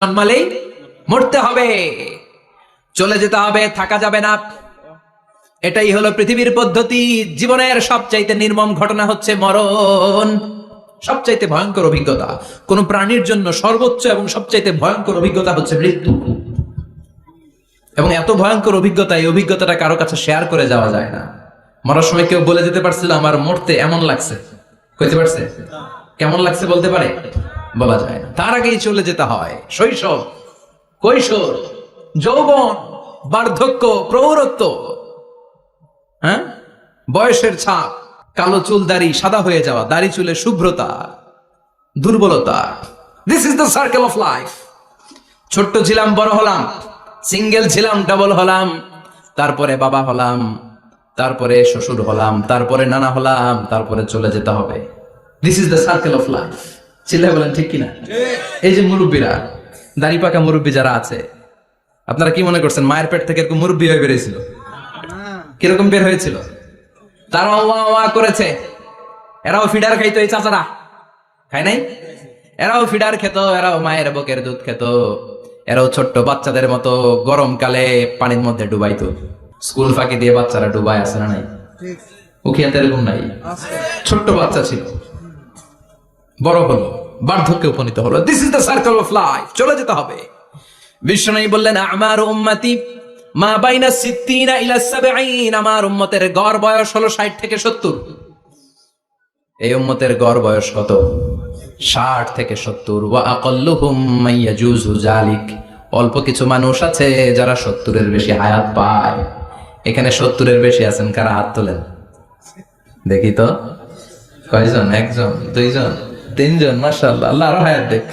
জন্মালেই মরতে হবে, চলে যেতে হবে, থাকা যাবে না। এটাই হলো পৃথিবীর পদ্ধতি। জীবনের সবচাইতে নির্মম ঘটনা হচ্ছে মরণ, সবচাইতে ভয়ঙ্কর অভিজ্ঞতা। কোন প্রাণীর জন্য সর্বোচ্চ এবং সবচাইতে ভয়ঙ্কর অভিজ্ঞতা হচ্ছে মৃত্যু। এবং এত ভয়ঙ্কর অভিজ্ঞতা, এই অভিজ্ঞতাটা কারো কাছে শেয়ার করে যাওয়া যায় না। মরার সময় কেউ বলে যেতে পারছিল আমার মরতে এমন লাগছে, কইতে পারছে? কেমন লাগছে বলতে পারে? বলা যায় না। তার আগেই চলে যেতে হয় শৈশব, কৈশোর, যৌবন, বার্ধক্য, প্রৌঢ়ত্ব, হ্যাঁ, বয়সের ছাপ, কালো চুল দাড়ি সাদা হয়ে যাওয়া, দাড়ি চুলে শুভ্রতা, দুর্বলতা। This is the circle of life. ছোট্ট ছিলাম, বড় হলাম, সিঙ্গেল ছিলাম, ডাবল হলাম, তারপরে বাবা হলাম, তারপরে শ্বশুর হলাম, তারপরে নানা হলাম, তারপরে চলে যেতে হবে। This is the circle of life. চিল্লায় বলেন ঠিক কিনা? এই যে মুরব্বীরা, দাড়ি পাকা মুরব্বী যারা আছে, আপনারা কি মনে করছেন মায়ের পেট থেকে এরকম মুরব্বী হয়ে বেরিয়েছিল? কিরকম বের হয়েছিল? তারাও ওয়া ওয়া করেছে। এরাও ফিডার খাইতো, এই চাচারা খায় নাই? এরাও ফিডার খেত, এরাও মায়ের বুকের দুধ খেত, এরাও ছোট্ট বাচ্চাদের মতো গরমকালে পানির মধ্যে ডুবাইতো। স্কুল ফাঁকি দিয়ে বাচ্চারা ডুবায়, আছে না নাই? উখিয়াতে এরকম নাই? ছোট্ট বাচ্চা ছিল, বড় হলো, বার্ধক্যে উপনীত হলো। This is the circle of life. চলে যেতে হবে। বিশ্বনবী বললেন আমার উম্মতি মা বাইনা 60 ইলা 70। আমার উম্মতের গড় বয়স হলো 60 থেকে 70। এই উম্মতের গড় বয়স কত? 60 থেকে 70। ওয়া আকাল্লুহুম মাইয়াজুজু যালিক। অল্প কিছু মানুষ আছে যারা 70-এর বেশি হায়াত পায়। এখানে 70-এর বেশি আছেন কারা? হাত তোলেন দেখি তো। কয়জন? একজন, দুইজন, তিনজন। মাশাআল্লাহ, আল্লাহ আরো হায়াত দেখ।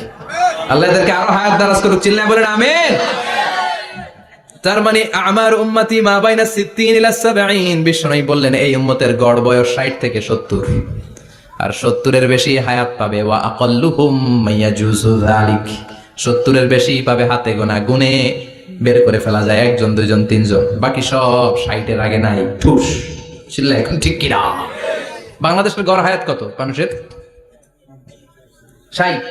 আল্লাহ এদেরকে আরো হায়াত দারাজ করুক। চিল্লায় বলেন আমিন। তার মানে আমার উম্মতি মা বাইনা 60 ইলা 70। বিশ্বনবী বললেন এই উম্মতের গড় বয়স 60 থেকে 70, আর 70-এর বেশি হায়াত পাবে। ওয়া আকাল্লুহুম মাইয়াজুজু যালিক। 70-এর বেশি পাবে হাতে গোনা, গুনে বের করে ফেলা যায়, একজন, দুইজন, তিনজন। বাকি সব 60-এর আগে নাই। ঠুস। চিল্লায় এখন ঠিক কিনা? বাংলাদেশের গড় হায়াত কত মানুষের? 60।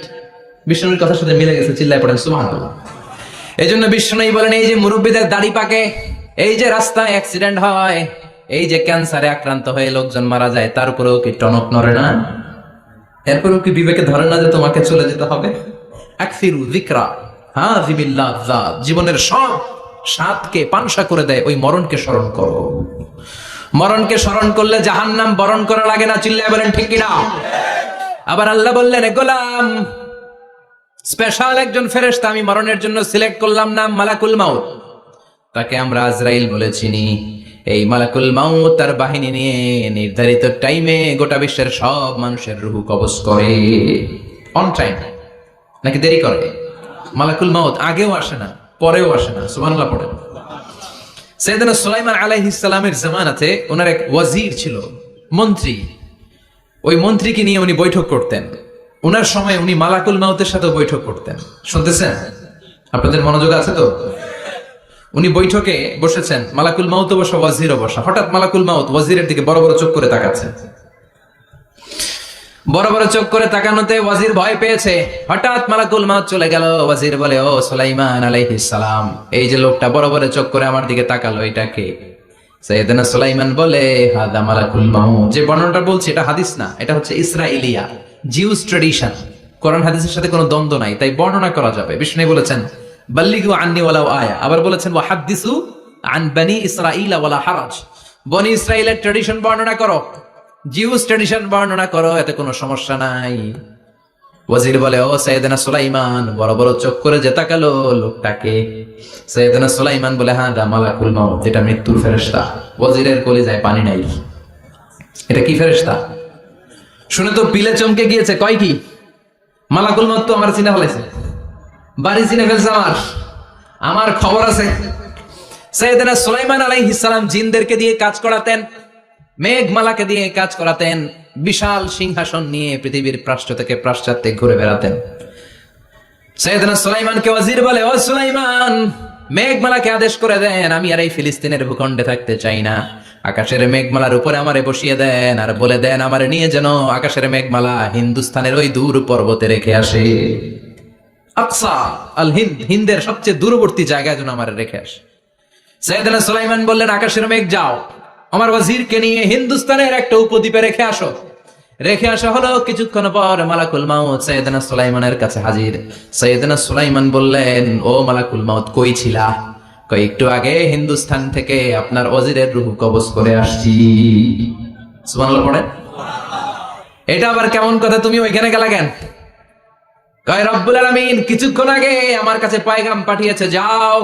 বিশ্বনবীর কথার সাথে মিলে গেছে। চিল্লায় পড়েন সুবহানাল্লাহ। এই জন্য বিশ্বনবী বলেন এই যে মুরব্বীদের দাড়ি পাকে, এই যে রাস্তায় অ্যাক্সিডেন্ট হয়, এই যে ক্যান্সারে আক্রান্ত হয়ে লোকজন মারা যায়, তার উপরেও কি টনক নড়ে না? এরপরেও কি বিবেকে ধরে না যে তোমাকে চলে যেতে হবে? আকসিরু যিকরা হাযিমিল লাযযাত। জীবনের সব স্বাদকে পানসা করে দেয় ওই মরণকে স্মরণ করো। মরণকে স্মরণ করলে জাহান্নাম বরণ করা লাগে না। চিল্লায় বলেন ঠিক কিনা? আবার আল্লাহ বললেন গোলাম, স্পেশাল একজন ফেরেশতা আমি মরণের জন্য সিলেক্ট করলাম, নাম মালাকুল মাউত। তাকে আমরা আজরাইল বলে চিনি। এই মালাকুল মাউত তার বাহিনী নিয়ে নির্ধারিত টাইমে গোটা বিশ্বের সব মানুষের রূহ কবজ করে। অন টাইম নাকি দেরি করে? মালাকুল মাউত আগেও আসে না, পরেও আসে না। সুবহানাল্লাহ পড়েন। সাইয়েদনা সুলাইমান আলাইহিস সালামের জামানাতে ওনার এক ওয়াজির ছিল, মন্ত্রী। ওই মন্ত্রীকে নিয়ে উনি বৈঠক করতেন। ওনার সময় উনি মালাকুল মাউতের সাথে বৈঠক করতেন। শুনতেছেন? আপনাদের মনোযোগ আছে তো? উনি বৈঠকে বসেছেন, মালাকুল মাউত বসা, ওয়াজিরও বসা। হঠাৎ মালাকুল মাউত ওয়াজিরের দিকে বড় বড় চোখ করে তাকাচ্ছে। বড় বড় চোখ করে তাকানোতে ওয়াজির ভয় পেয়েছে। হঠাৎ মালাকুল মাউত চলে গেল। ওয়াজির বলে ও সুলাইমান আলাইহিস সালাম, এই যে লোকটা বড় বড় চোখ করে আমার দিকে তাকালো, এটা কে? সাইয়েদনা সুলাইমান বলে হাদা মালাকুল মাউত। যে বর্ণনাটা বলছি এটা হাদিস না, এটা হচ্ছে ইসরাইলিয়া, জিউস ট্র্যাডিশন। কোরআন হাদিসের সাথে কোনো দ্বন্দ্ব নাই, তাই বর্ণনা করা যাবে। বিষ্ণু বলেছেন বাল্লিগু আন্নি ওয়ালাউ আয়া। আবার বলেছেন ওয়া হাদিসু আন বনি ইসরাঈলা ওয়ালা হারাজ। বনি ইসরাইলের ট্র্যাডিশন বর্ণনা করো, জিউস ট্র্যাডিশন বর্ণনা করো, এতে কোনো সমস্যা নাই। ওয়াজির বলে ও সাইয়েদনা সুলাইমান, বড় বড় চোখ করে যে তাকালো লোকটাকে? সাইয়েদনা সুলাইমান বলে হাদা মালাকুল মাউত, এটা মৃত্যুর ফেরেশতা। ওয়াজিরের কলিজায় পানি নাই। এটা কি ফেরেশতা? শুনে তো পিলে চমকে গিয়েছে। কয় কি? মালাকুল মাউত তো আমার চিনা ফেলেছে, বাড়ি চিনে ফেলছে, আমার খবর আছে। সাইয়েদনা সুলাইমান আলাইহিস সালাম জিনদেরকে দিয়ে কাজ করাতেন, মেঘমালাকে দিয়ে কাজ করাতেন, বিশাল সিংহাসন নিয়ে পৃথিবীর প্রাচ্য থেকে পাশ্চাত্যে ঘুরে বেড়াতেন। সাইয়েদনা সুলাইমানকে ওয়াজির বলে ও সুলাইমান, মেঘমালাকে আদেশ করে দেন আমি আর এই ফিলিস্তিনের ভূখণ্ডে থাকতে চাই না। আকাশের মেঘমালার উপরে আমারে বসিয়ে দেন, আর বলে দেন আমারে নিয়ে যেন আকাশের মেঘমালা হিন্দুস্তানের ওই দূর পর্বতে রেখে আসে। আকসা আল হিন্দ, হিন্দের সবচেয়ে দূরবর্তী জায়গায় যেন আমার রেখে আসে। সাইয়েদনা সুলাইমান বললেন, আকাশের মেঘ যাও, আমার ওয়াজিরকে নিয়ে হিন্দুস্তানের একটা উপদ্বীপে রেখে আসো। রেখে আসা হলো। কিছুক্ষণ পর মালাকুল মাউত সাইয়েদনা সুলাইমানের কাছে হাজির। সাইয়েদনা সুলাইমান বললেন, ও মালাকুল মাউত, কই ছিলা? কই, একটু আগে হিন্দুস্তান থেকে আপনার ওয়াজিরের রূহ কবজ করে আসছি। সুবহানাল্লাহ পড়েন। এটা আবার কেমন কথা, তুমি ওইখানে গেলা কেন? কয়, রব্বুল আলামিন কিছুক্ষণ আগে আমার কাছে পয়গাম পাঠিয়েছে, যাও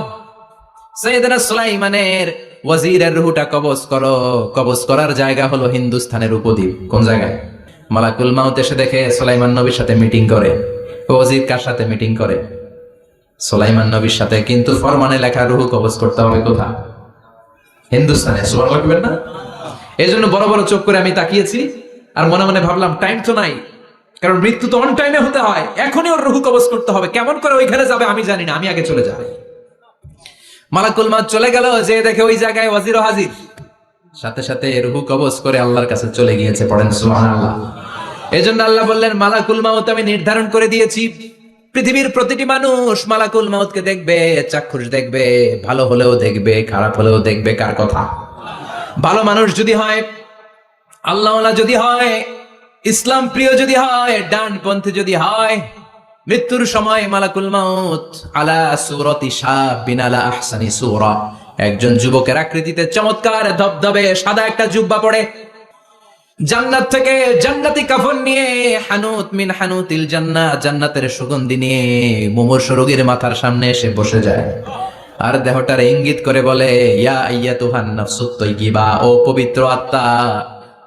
সাইয়েদনা সুলাইমানের ওয়াজিরের রূহটা কবজ করো। কবজ করার জায়গা হলো হিন্দুস্তানের উপদ্বীপ। কোন জায়গায়? মালাকুল মাউত এসে দেখে সুলাইমান নবীর সাথে মিটিং করে। ওয়াজির কার সাথে মিটিং করে? সুলাইমান নবীর সাথে। কিন্তু ফরমানে লেখা রূহ কবজ করতে হবে কোথায়? হিন্দুস্তানে। সুবহানাল্লাহ বলবেন না? এজন্য বড় বড় চোখ করে আমি তাকিয়েছি আর মনে মনে ভাবলাম, টাইম তো নাই, কারণ মৃত্যু তো অন টাইমে হতে হয়, এখনই ওর রূহ কবজ করতে হবে। কেমন করে ওইখানে যাবে আমি জানি না, আমি আগে চলে যাবে। মালাকুল মাউত চলে গেল, যে দেখে ওই জায়গায় ওয়াজির হাজির। সাথে সাথে রূহ কবজ করে আল্লাহর কাছে চলে গিয়েছে। পড়েন সুবহানাল্লাহ। এজন্য আল্লাহ বললেন, মালাকুল মাউত আমি নির্ধারণ করে দিয়েছি, পৃথিবীর প্রতিটি মানুষ মালাকুল মাউতকে দেখবে, চাক্ষুষ দেখবে, ভালো হলেও দেখবে, খারাপ হলেও দেখবে। কার কথা? ভালো মানুষ যদি হয়, আল্লাহওয়ালা যদি হয়, ইসলাম প্রিয় যদি হয়, ডানপন্থী যদি হয়, মৃত্যুর সময় মালাকুল মাউত আলা সূরাতি শাবিন আলা আহসানি সূরা, একজন যুবকের আকৃতিতে চমৎকার ধবধবে সাদা একটা জুব্বা পরে, জান্নাত থেকে জান্নাতি কাফন নিয়ে, হানুত মিন হানুতিল জান্নাত, জান্নাতের সুগন্ধি নিয়ে মুমূর্ষ রোগীর মাথার সামনে এসে বসে যায় আর দেহটার ইঙ্গিত করে বলে, ইয়া আইয়াতুহান নাফসুত তাইয়্যিবা, ও পবিত্র আত্মা।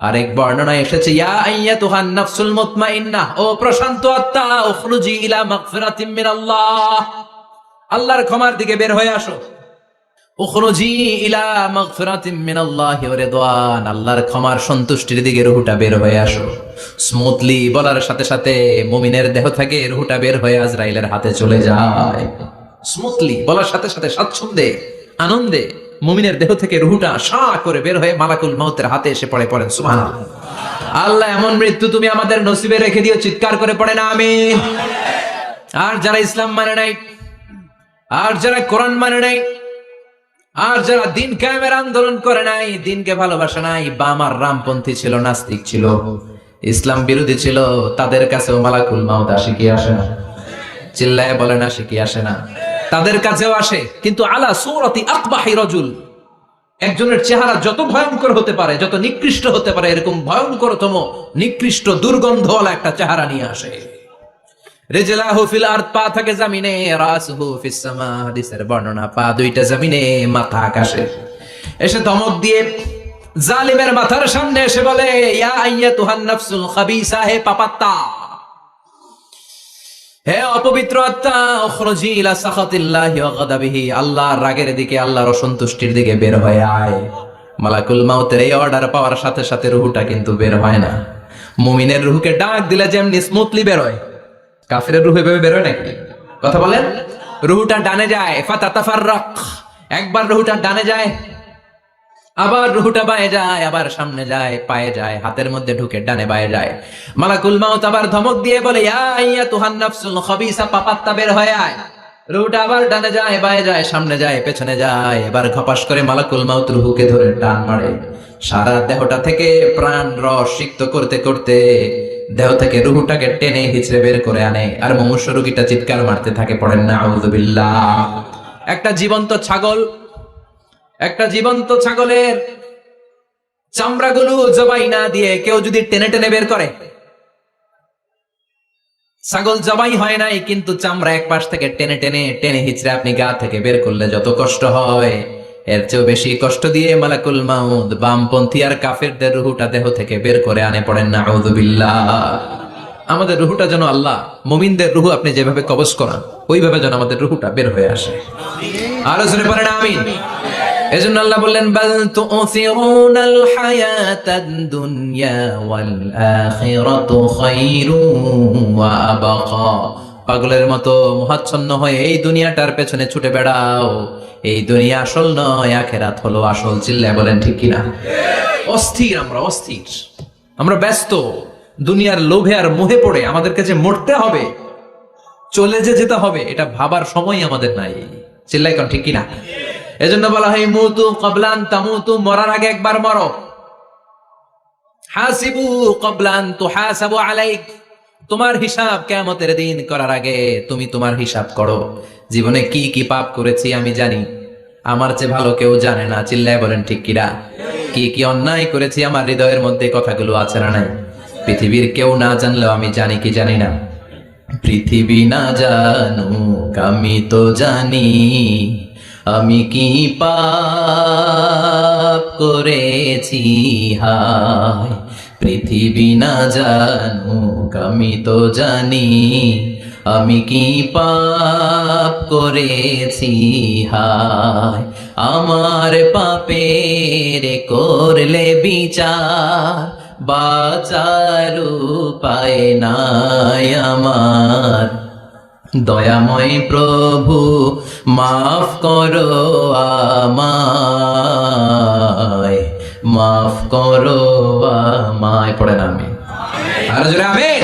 আরেক বর্ণনায় এসেছে, ইয়া আইয়াতুহান নাফসুল মুতমাইন্নাহ, ও প্রশান্ত আত্মা, উখরুজি ইলা মাগফিরাতিম মিনাল্লাহ, আল্লাহর ক্ষমার দিকে বের হয়ে আসো। উখরুজি ইলা মাগফিরাতিম মিনাল্লাহি ওয়া রিদওয়ান, আল্লাহর ক্ষমার সন্তুষ্টির দিকে রূহটা বের হয়ে আসো। স্মুথলি বলার সাথে সাথে মুমিনের দেহ থেকে রূহটা বের হয়ে আজরাইলের হাতে চলে যায়। স্মুথলি বলার সাথে সাথে স্বাচ্ছন্দ্যে, আনন্দে মুমিনের দেহ থেকে রূহটা সা করে বের হয়ে মালাকুল মাউতের হাতে এসে পড়ে। পড়েন সুবহানাল্লাহ। আল্লাহ এমন মৃত্যু তুমি আমাদের নসিবে রেখে দিও, চিৎকার করে পড়েন আমিন। আর যারা ইসলাম মানে নাই, আর যারা কোরআন মানে নাই, আর যারা দিন কায়েমের আন্দোলন করে নাই, দিনকে ভালোবাসা নাই, বাম আর রামপন্থী ছিল, নাস্তিক ছিল, ইসলাম বিরোধী ছিল, তাদের কাছেও মালাকুল মাউত আসে কি আসে না? চিল্লায় বলেন, আসে কি আসে না? তাদের কাছেও আসে, কিন্তু আলা সূরাতি আকবাহি রাজুল, একজনের চেহারা যত ভয়ঙ্কর হতে পারে, যত নিকৃষ্ট হতে পারে, এরকম ভয়ঙ্করতম নিকৃষ্ট দুর্গন্ধওয়ালা একটা চেহারা নিয়ে আসে। রিজলাহু ফিল আরদ, পা থাকে জমিনে, রাসুহু ফিস সামা, হাদিসের বর্ণনা, পা দুইটা জমিনে, মাথা আকাশে। এসে ধমক দিয়ে জালিমের মাথার সামনে এসে বলে, ইয়া আইয়াতুহান নাফসুল খাবিসা, হে পাপাত্তা, হে অপবিত্র আত্মা, উখরুজি ইলা সাখাতিল্লাহি ওয়া গাদাবিহি, আল্লাহর রাগের দিকে, আল্লাহর অসন্তুষ্টির দিকে বের হয়ে আয়। মালাকুল মাউতের এই অর্ডার পাওয়ার সাথে সাথে রূহটা কিন্তু বের হয় না। মুমিনের রূহকে ডাক দিলে যেমনি স্মুথলি বের হয়, কাফিরের রূহ এভাবে বের হয় নাকি? কথা বলেন। রূহটা ডানে যায়, ফাতাতাফাররাক, একবার রূহটা ডানে যায়, আবার রূহটা বায়ে যায়, আবার সামনে যায়, পায়ে যায়, হাতের মধ্যে ঢুকে ডানে বায়ে যায়। মালাকুল মাউত আবার ধমক দিয়ে বলে, ইয়া আইয়াতুহান নাফসুল খাবিসা, পাপাত্তা, বের হয়ে আয়। রূহটা আবার ডানে যায়, বায়ে যায়, সামনে যায়, পেছনে যায়। এবার ঘপাস করে মালাকুল মাউত রূহকে ধরে টান মারে। সারা দেহটা থেকে প্রাণ রস সিক্ত করতে করতে দেহ থেকে রূহটাকে টেনে হিচড়ে বের করে আনে, আর মুমূর্ষ রোগীটা চিৎকার মারতে থাকে। পড়েন না আউযু বিল্লাহ। একটা জীবন্ত ছাগলের চামড়াগুলো জবাই না দিয়ে কেউ যদি টেনে টেনে বের করে, ছাগল জবাই হয় নাই কিন্তু চামড়া এক পাশ থেকে টেনে টেনে টেনে হিচড়ে আপনি গা থেকে বের করলে যত কষ্ট হয়, এর চেয়েও বেশি কষ্ট দিয়ে মালাকুল মাউত বামপন্থী আর কাফেরদের রূহটা দেহ থেকে বের করে আনে। পড়েন না আউযু বিল্লাহ। আমাদের রূহটা যেন আল্লাহ, মুমিনদের রূহ আপনি যেভাবে কবজ করান, ওইভাবে যেন আমাদের রূহটা বের হয়ে আসে। আরো জোরে পড়েন আমিন। এজন্য আল্লাহ বললেন, বাল তুসিরুনাল হায়াতাদ দুনিয়া ওয়াল আখিরাতু খায়রুন ওয়া আবকা, পাগলের মতো মোহাচ্ছন্ন হয়ে এই দুনিয়াটার পেছনে ছুটে বেড়াও, এই দুনিয়া আসল নয়, আখিরাত হলো আসল। চিল্লায় বলেন ঠিক কিনা? অস্থির, আমরা ব্যস্ত দুনিয়ার লোভে আর মোহে পড়ে, আমাদেরকে যে মরতে হবে, চলে যে যেতে হবে এটা ভাবার সময় আমাদের নাই। চিল্লাই কোন ঠিক কিনা? এজন্য বলা হয় মুতু ক্বাবলান তামুতু, মরার আগে একবার মরো। হাসিবু ক্বাবলান তুহাসাবু আলাইক, তোমার হিসাব কিয়ামতের দিন করার আগে তুমি তোমার হিসাব করো। জীবনে কি কি পাপ করেছি আমি জানি, আমার চেয়ে ভালো কেউ জানে না। চিল্লায় বলেন ঠিক কিনা? কি কি অন্যায় করেছি আমার হৃদয়ের মধ্যে কথাগুলো আছে না নাই? পৃথিবীর কেউ না জানলেও আমি জানি কি জানি না? পৃথিবী না জানুক আমি তো জানি, আমি কি পাপ করেছি হায়। পৃথিবী না জানুক আমি তো জানি, আমি কি পাপ করেছি হায়। আমার পাপের করলে বিচার, বাঁচার উপায় নাই আমার। দয়াময় প্রভু মাফ করো আমায়, মাফ করো আমায়। পড়েন আমিন। আর জোরে আমিন।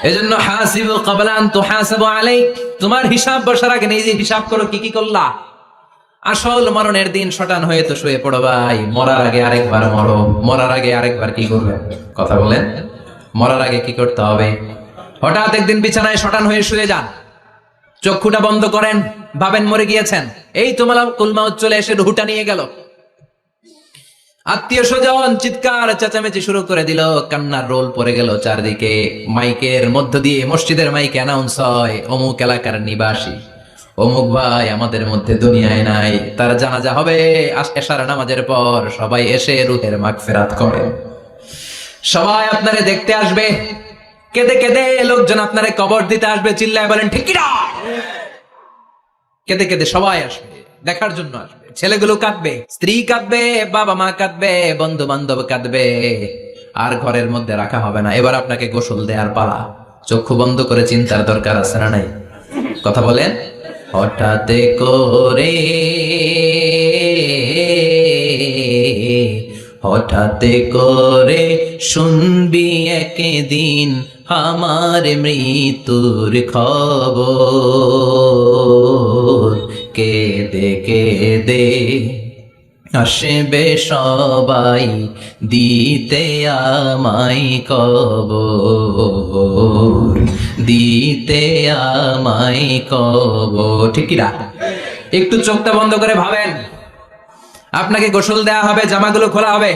এজন্য হাসিবু ক্বাবলা আন তুহাসাবু আলাইক, তোমার হিসাব বসার আগে নিজে হিসাব করো কি কি করলা। আসল মরণের দিন শটান হয়ে তো শুয়ে পড়ো ভাই, মরার আগে আরেকবার মরো। মরার আগে আরেকবার কি করবে? কথা বলেন, মরার আগে কি করতে হবে? হঠাৎ একদিন বিছানায় শটান হয়ে শুয়ে যান, চক্ষুটা বন্ধ করেন, ভাবেন মরে গিয়েছেন। এই তো মালাকুল মাউত চলে এসে রুহটা নিয়ে গেল। আত্মীয় স্বজন চিৎকার চেঁচামেচি শুরু করে দিল, কান্নার রোল পড়ে গেল চারদিকে। মাইকের মধ্য দিয়ে, মসজিদের মাইকে অ্যানাউন্স হয়, অমুক এলাকার নিবাসী অমুক ভাই আমাদের মধ্যে দুনিয়ায় নাই, তার জানাজা হবে এশার নামাজের পর। সবাই এসে রুহের মাগফিরাত করেন। সবাই আপনারে দেখতে আসবে, কেঁদে কেঁদে লোকজন আপনারে কবর দিতে আসবে। চিল্লায় বলেন ঠিক কিনা? কেঁদে কেঁদে সবাই আসবে, দেখার জন্য আসবে। ছেলেগুলো কাঁদবে, স্ত্রী কাঁদবে, বাবা মা কাঁদবে, বন্ধু বান্ধব কাঁদবে। আর ঘরের মধ্যে রাখা হবে না। এবার আপনাকে গোসল দেওয়ার পালা। চক্ষু বন্ধ করে চিন্তার দরকার আছে না নাই? কথা বলেন। হঠাৎ করে, হঠাৎ করে শুনবি একদিন আমার মৃত্যুর খবর। কেঁদে কেঁদে আসবে সবাই দিতে আমায় কবর, দিতে আমায় কবর। ঠিক কি না? একটু চোখটা বন্ধ করে ভাবেন, আপনাকে গোসল দেয়া হবে, জামাগুলো খোলা হবে।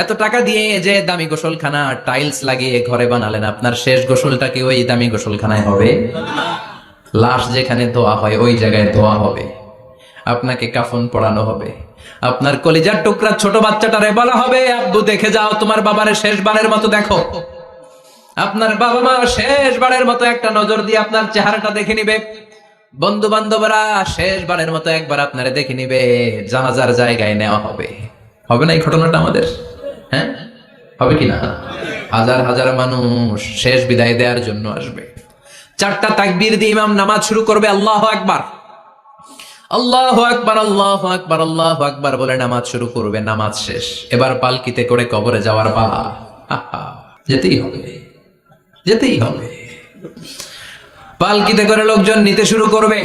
এত টাকা দিয়ে যে দামি গোসলখানা টাইলস লাগিয়ে ঘরে বানালেন, আপনার শেষ গোসলটা কি ওই দামি গোসলখানায় হবে? লাশ যেখানে ধোয়া হয় ওই জায়গায় ধোয়া হবে। আপনাকে কাফন পরানো হবে। আপনার কলিজার টুকরা ছোট বাচ্চাটারে বলা হবে, আব্বু দেখে যাও তোমার বাবারে শেষবারের মতো দেখো। আপনার বাবা মা শেষবারের মতো একটা নজর দিয়ে আপনার চেহারাটা দেখে নিবে। বন্ধু বান্ধবরা শেষবারের মতো একবার আপনারে দেখে নিবে। জানাজার জায়গায় নেওয়া হবে। হবে না এই ঘটনাটা আমাদের? হ্যাঁ, হবে কিনা? হাজার হাজার মানুষ শেষ বিদায় দেওয়ার জন্য আসবে। চারটা তাকবীর দিয়ে ইমাম নামাজ শুরু করবে। আল্লাহু আকবার, আল্লাহু আকবার, আল্লাহু আকবার, আল্লাহু আকবার বলে নামাজ শুরু করবে। নামাজ শেষ। এবার পালকিতে করে কবরে যাওয়ার পালা। যেতেই হবে, যেতেই হবে। পালকিতে করে লোকজন নিতে শুরু করবে।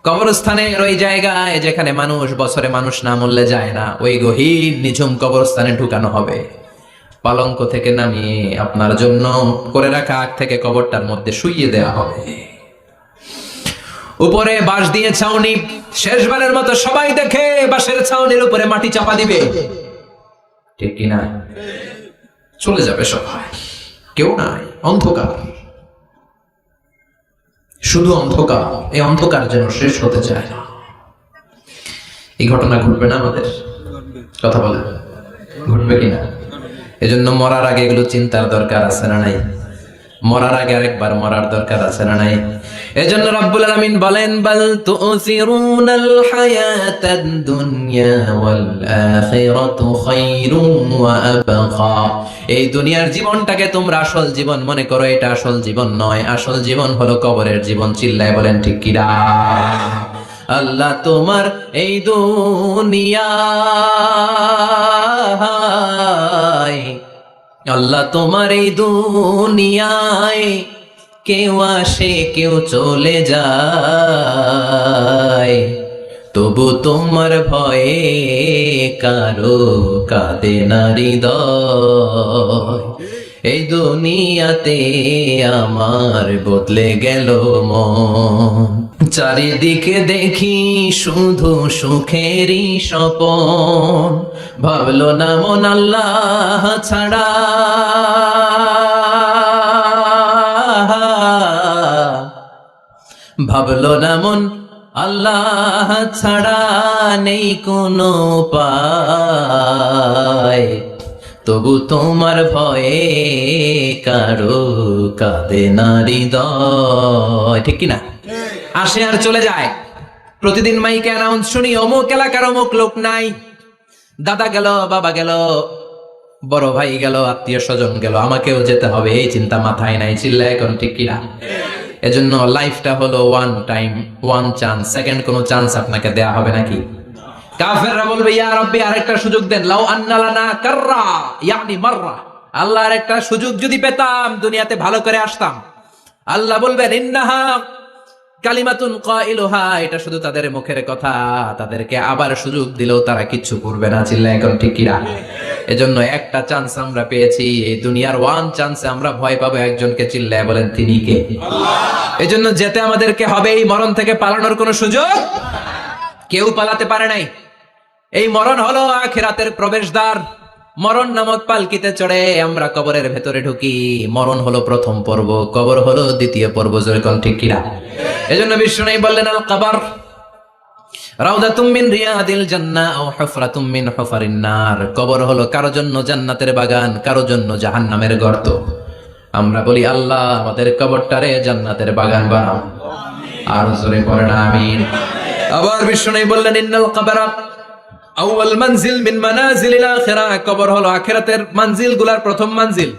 কবরস্থানের ওই জায়গায় যেখানে মানুষ বছরে মানুষ না মরলে যায় না, ওই গহীন নিঝুম কবরস্থানে ঢুকানো হবে। পালঙ্ক থেকে নামিয়ে আপনার জন্য করে রাখা আগ থেকে কবরটার মধ্যে শুইয়ে দেওয়া হবে। উপরে বাঁশ দিয়ে ছাউনি। শেষবারের মতো সবাই দেখে বাঁশের ছাউনির উপরে মাটি চাপা দিবে। ঠিক কিনা? চলে যাবে সবাই, কেউ নাই, অন্ধকার, শুধু অন্ধকার। এই অন্ধকার যেন শেষ হতে চায় না। এই ঘটনা ঘটবে না আমাদের? কথা বলে, ঘটবে কিনা? এজন্য মরার আগে এগুলো চিন্তার দরকার আছে না নাই? মরার আগে আরেকবার মরার দরকার আছে না নাই? এজন্য রব্বুল আলামিন বলেন, বাল তুসিরুনাল হায়াতাদ দুনিয়া ওয়াল আখিরাতু খায়রুন ওয়া আবকা। এই দুনিয়ার জীবনটাকে তোমরা আসল জীবন মনে করো, এটা আসল জীবন নয়। আসল জীবন হলো কবরের জীবন। চিল্লায় বলেন ঠিক কিনা? আল্লাহ তোমার এই দুনিয়ায়, আল্লাহ তোমার এই দুনিয়ায় কেউ আসে কেউ চলে যায়, তবু তোমার ভয়ে কারো কাঁদে না হৃদয়। এই দুনিয়াতে আমার বদলে গেল মন, চারিদিকে দেখি শুধু সুখেরই স্বপন। ভাবলো না মন আল্লাহ ছাড়া, ভাবলো না মন আল্লাহ ছাড়া নেই কোনো উপায়, তবু তোমার ভয়ে কারো কাঁদে না হৃদয়। ঠিক কিনা? আসে আর চলে যায়। প্রতিদিন মাইকে অ্যানাউন্স শুনি, অমুক এলাকার অমুক লোক নাই, দাদা গেল, বাবা গেল, বড় ভাই গেল, আত্মীয় স্বজন গেল, আমাকেও যেতে হবে, এই চিন্তা মাথায় নাই। চিল্লা এখন ঠিক কিনা? এজন্য লাইফটা হলো one time, one chance, second কোনো চান্স আপনাকে দেয়া হবে নাকি? কাফেররা বলবে, ইয়া রাব্বি আরেকটা সুযোগ দেন, লাউ আন্না লানা কাররা ইয়ানি মাররা, আল্লাহ আরেকটা সুযোগ যদি পেতাম দুনিয়াতে ভালো করে আসতাম। আল্লাহ বলবেন, ইন্নাহা কালিমাতুন কাইলুহা, এটা শুধু তাদের মুখের কথা, তাদেরকে আবার সুযোগ দিলেও তারা কিচ্ছু করবে না। চিল্লা এখন ঠিক কিনা? এজন্য একটা চান্স আমরা পেয়েছি, এই দুনিয়ার ওয়ান চান্সে আমরা ভয় পাবো একজনকে। চিল্লায় বলেন, তিনি কে? আল্লাহ। এজন্য যেতে আমাদেরকে হবে। এই মরণ থেকে পালানোর কোনো সুযোগ কেউ পালাতে পারে নাই। এই মরণ হলো আখিরাতের প্রবেশদ্বার। মরণ নামক পালকিতে চড়ে আমরা কবরের ভেতরে ঢুকি। মরণ হলো প্রথম পর্ব, কবর হলো দ্বিতীয় পর্ব। যেরকম ঠিক কিনা? এজন্য বিষ্ণু বললেন, আল কবর রাউদাতুম মিন রিয়াদিল জান্নাহ আও হুফরাতুম মিন হুফারিন নার। কবর হলো কারো জন্য জান্নাতের বাগান, কারো জন্য জাহান্নামের গর্ত। আমরা বলি, আল্লাহ আমাদের কবরটারে জান্নাতের বাগান বানাও। আর জোরে পড়েন আমিন। আবার বিষ্ণু বললেন, ইন্নাল কবরা আউয়াল মানজিল মিন মানাজিলিল আখিরাহ। কবর হলো আখিরাতের মানজিলগুলোর প্রথম মানজিল।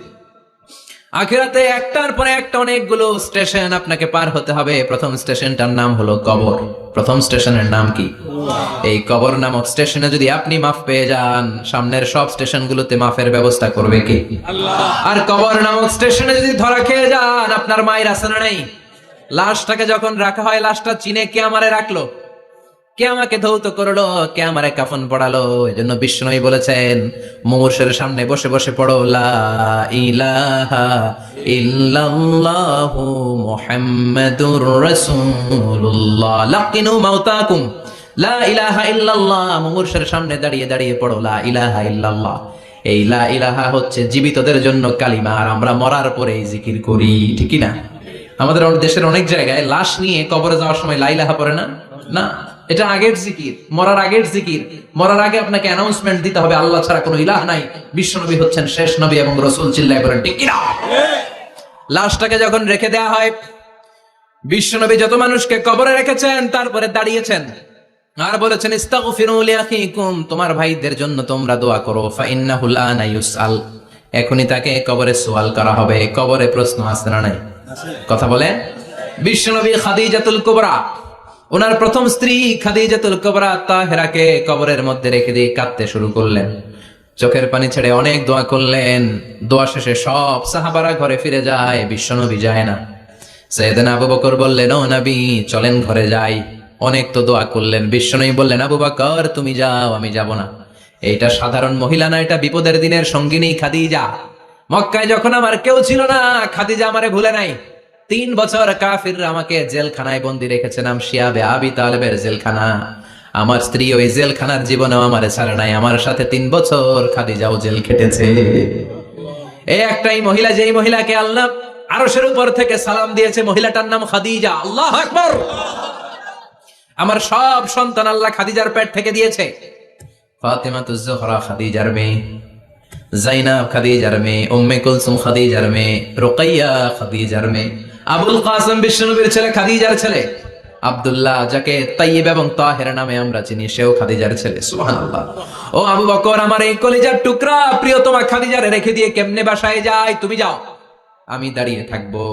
আখিরাতে একটার পরে একটা অনেকগুলো স্টেশন আপনাকে পার হতে হবে। প্রথম স্টেশনটার নাম হলো কবর। প্রথম স্টেশনের নাম কি? এই কবর নামক স্টেশনে যদি আপনি মাফ পেয়ে যান, সামনের সব স্টেশনগুলোতে মাফের ব্যবস্থা করবে কে? আল্লাহ। আর কবর নামক স্টেশনে যদি ধরা খেয়ে যান, আপনার মায়ের আছে না নাই? লাশটাকে যখন রাখা হয়, লাশটা চিনে কে আমারে রাখলো, কে আমাকে ধৌত করলো, কে আমারে কাফন পড়ালো। এজন্য বিষ্ণু বলেছেন, মুমূর্ষের সামনে বসে বসে পড়ো, লা ইলাহা ইল্লাল্লাহু মুহাম্মাদুর রাসূলুল্লাহ। লাকিনু মাউতাকুম, লা ইলাহা ইল্লাল্লাহ। মুমূর্ষের সামনে দাঁড়িয়ে দাঁড়িয়ে পড়ো, লা ইলাহা ইল্লাল্লাহ। এই লা ইলাহা হচ্ছে জীবিতদের জন্য কালিমা, আর আমরা মরার পরে এই জিকির করি। ঠিক কি না? আমাদের দেশের অনেক জায়গায় লাশ নিয়ে কবরে যাওয়ার সময় লা ইলাহা পড়ে না। না, এটা আগের জিকির, মরার আগের জিকির। মরার আগে আপনাকে অ্যানাউন্সমেন্ট দিতে হবে, আল্লাহ ছাড়া কোনো ইলাহ নাই, বিশ্বনবী হচ্ছেন শেষ নবী এবং রাসূল। চিল্লায় বলেন ঠিক কি না? লাশটাকে যখন রেখে দেয়া হয়, বিশ্বনবী যত মানুষকে কবরে রেখেছেন তারপরে দাঁড়িয়েছেন আর বলেছেন, ইস্তাগফিরু লিআখিকুম, তোমার ভাইদের জন্য তোমরা দোয়া করো। ফাইন্নাহু আনা ইউসআল, এখনি তাকে কবরে সওয়াল করা হবে। কবরে প্রশ্ন আছে না নাই? কথা বলে। বিশ্বনবী খাদিজাতুল কুবরা, ওনার প্রথম স্ত্রী খাদিজাতুল কুবরা তাহেরাকে কবরের মধ্যে রেখে দিয়ে কাঁদতে শুরু করলেন। চোখের পানি ছেড়ে অনেক দোয়া করলেন। দোয়া শেষে সব সাহাবারা ঘরে ফিরে যায়, বিশ্বনবী যায় না। সাইয়েদনা আবু বকর বললেন, ও নবী চলেন ঘরে যাই। অনেক তো দোয়া করলেন। বিশ্বনবী বললেন, আবু বকর তুমি যাও, আমি যাব না। এইটা সাধারণ মহিলা না, এটা বিপদের দিনের সঙ্গিনী খাদিজা। মক্কায় যখন আমার কেউ ছিল না, খাদিজা আমারে ভুলে নাই। 3 বছর কাফিররা আমাকে জেলখানায় বন্দী রেখেছে, নাম শিয়াবে আবি তালেবের জেলখানা। আমার স্ত্রী ওই জেলখানার জীবনেও আমারে ছাড়ে নাই। আমার সাথে 3 বছর খাদিজাও জেল খেটেছে। এই একটাই মহিলা, যেই মহিলাকে আল্লাহ আরশের উপর থেকে সালাম দিয়েছে, মহিলাটার নাম খাদিজা। আল্লাহু আকবার। আমার সব সন্তান আল্লাহ খাদিজার পেট থেকে দিয়েছে। ফাতেমাতুজ জোহরা খাদিজার মেয়ে, জাইনাব খাদিজার মেয়ে, উম্মে কুলসুম খাদিজার মেয়ে, রুকাইয়া খাদিজার মেয়ে, আবুল কাসেম বিশ্বনবীর ছেলে খাদিজার ছেলে, আব্দুল্লাহ যাকে তাইয়্যিব এবং তাহের নামে আমরা চিনি, সেও খাদিজার ছেলে। সুবহানাল্লাহ। ও আবু বকর, আমার এই কলিজার টুকরা প্রিয়তমা খাদিজারে রেখে দিয়ে কেমনে বাসায় যায়? তুমি যাও, আমি দাঁড়িয়ে থাকবো।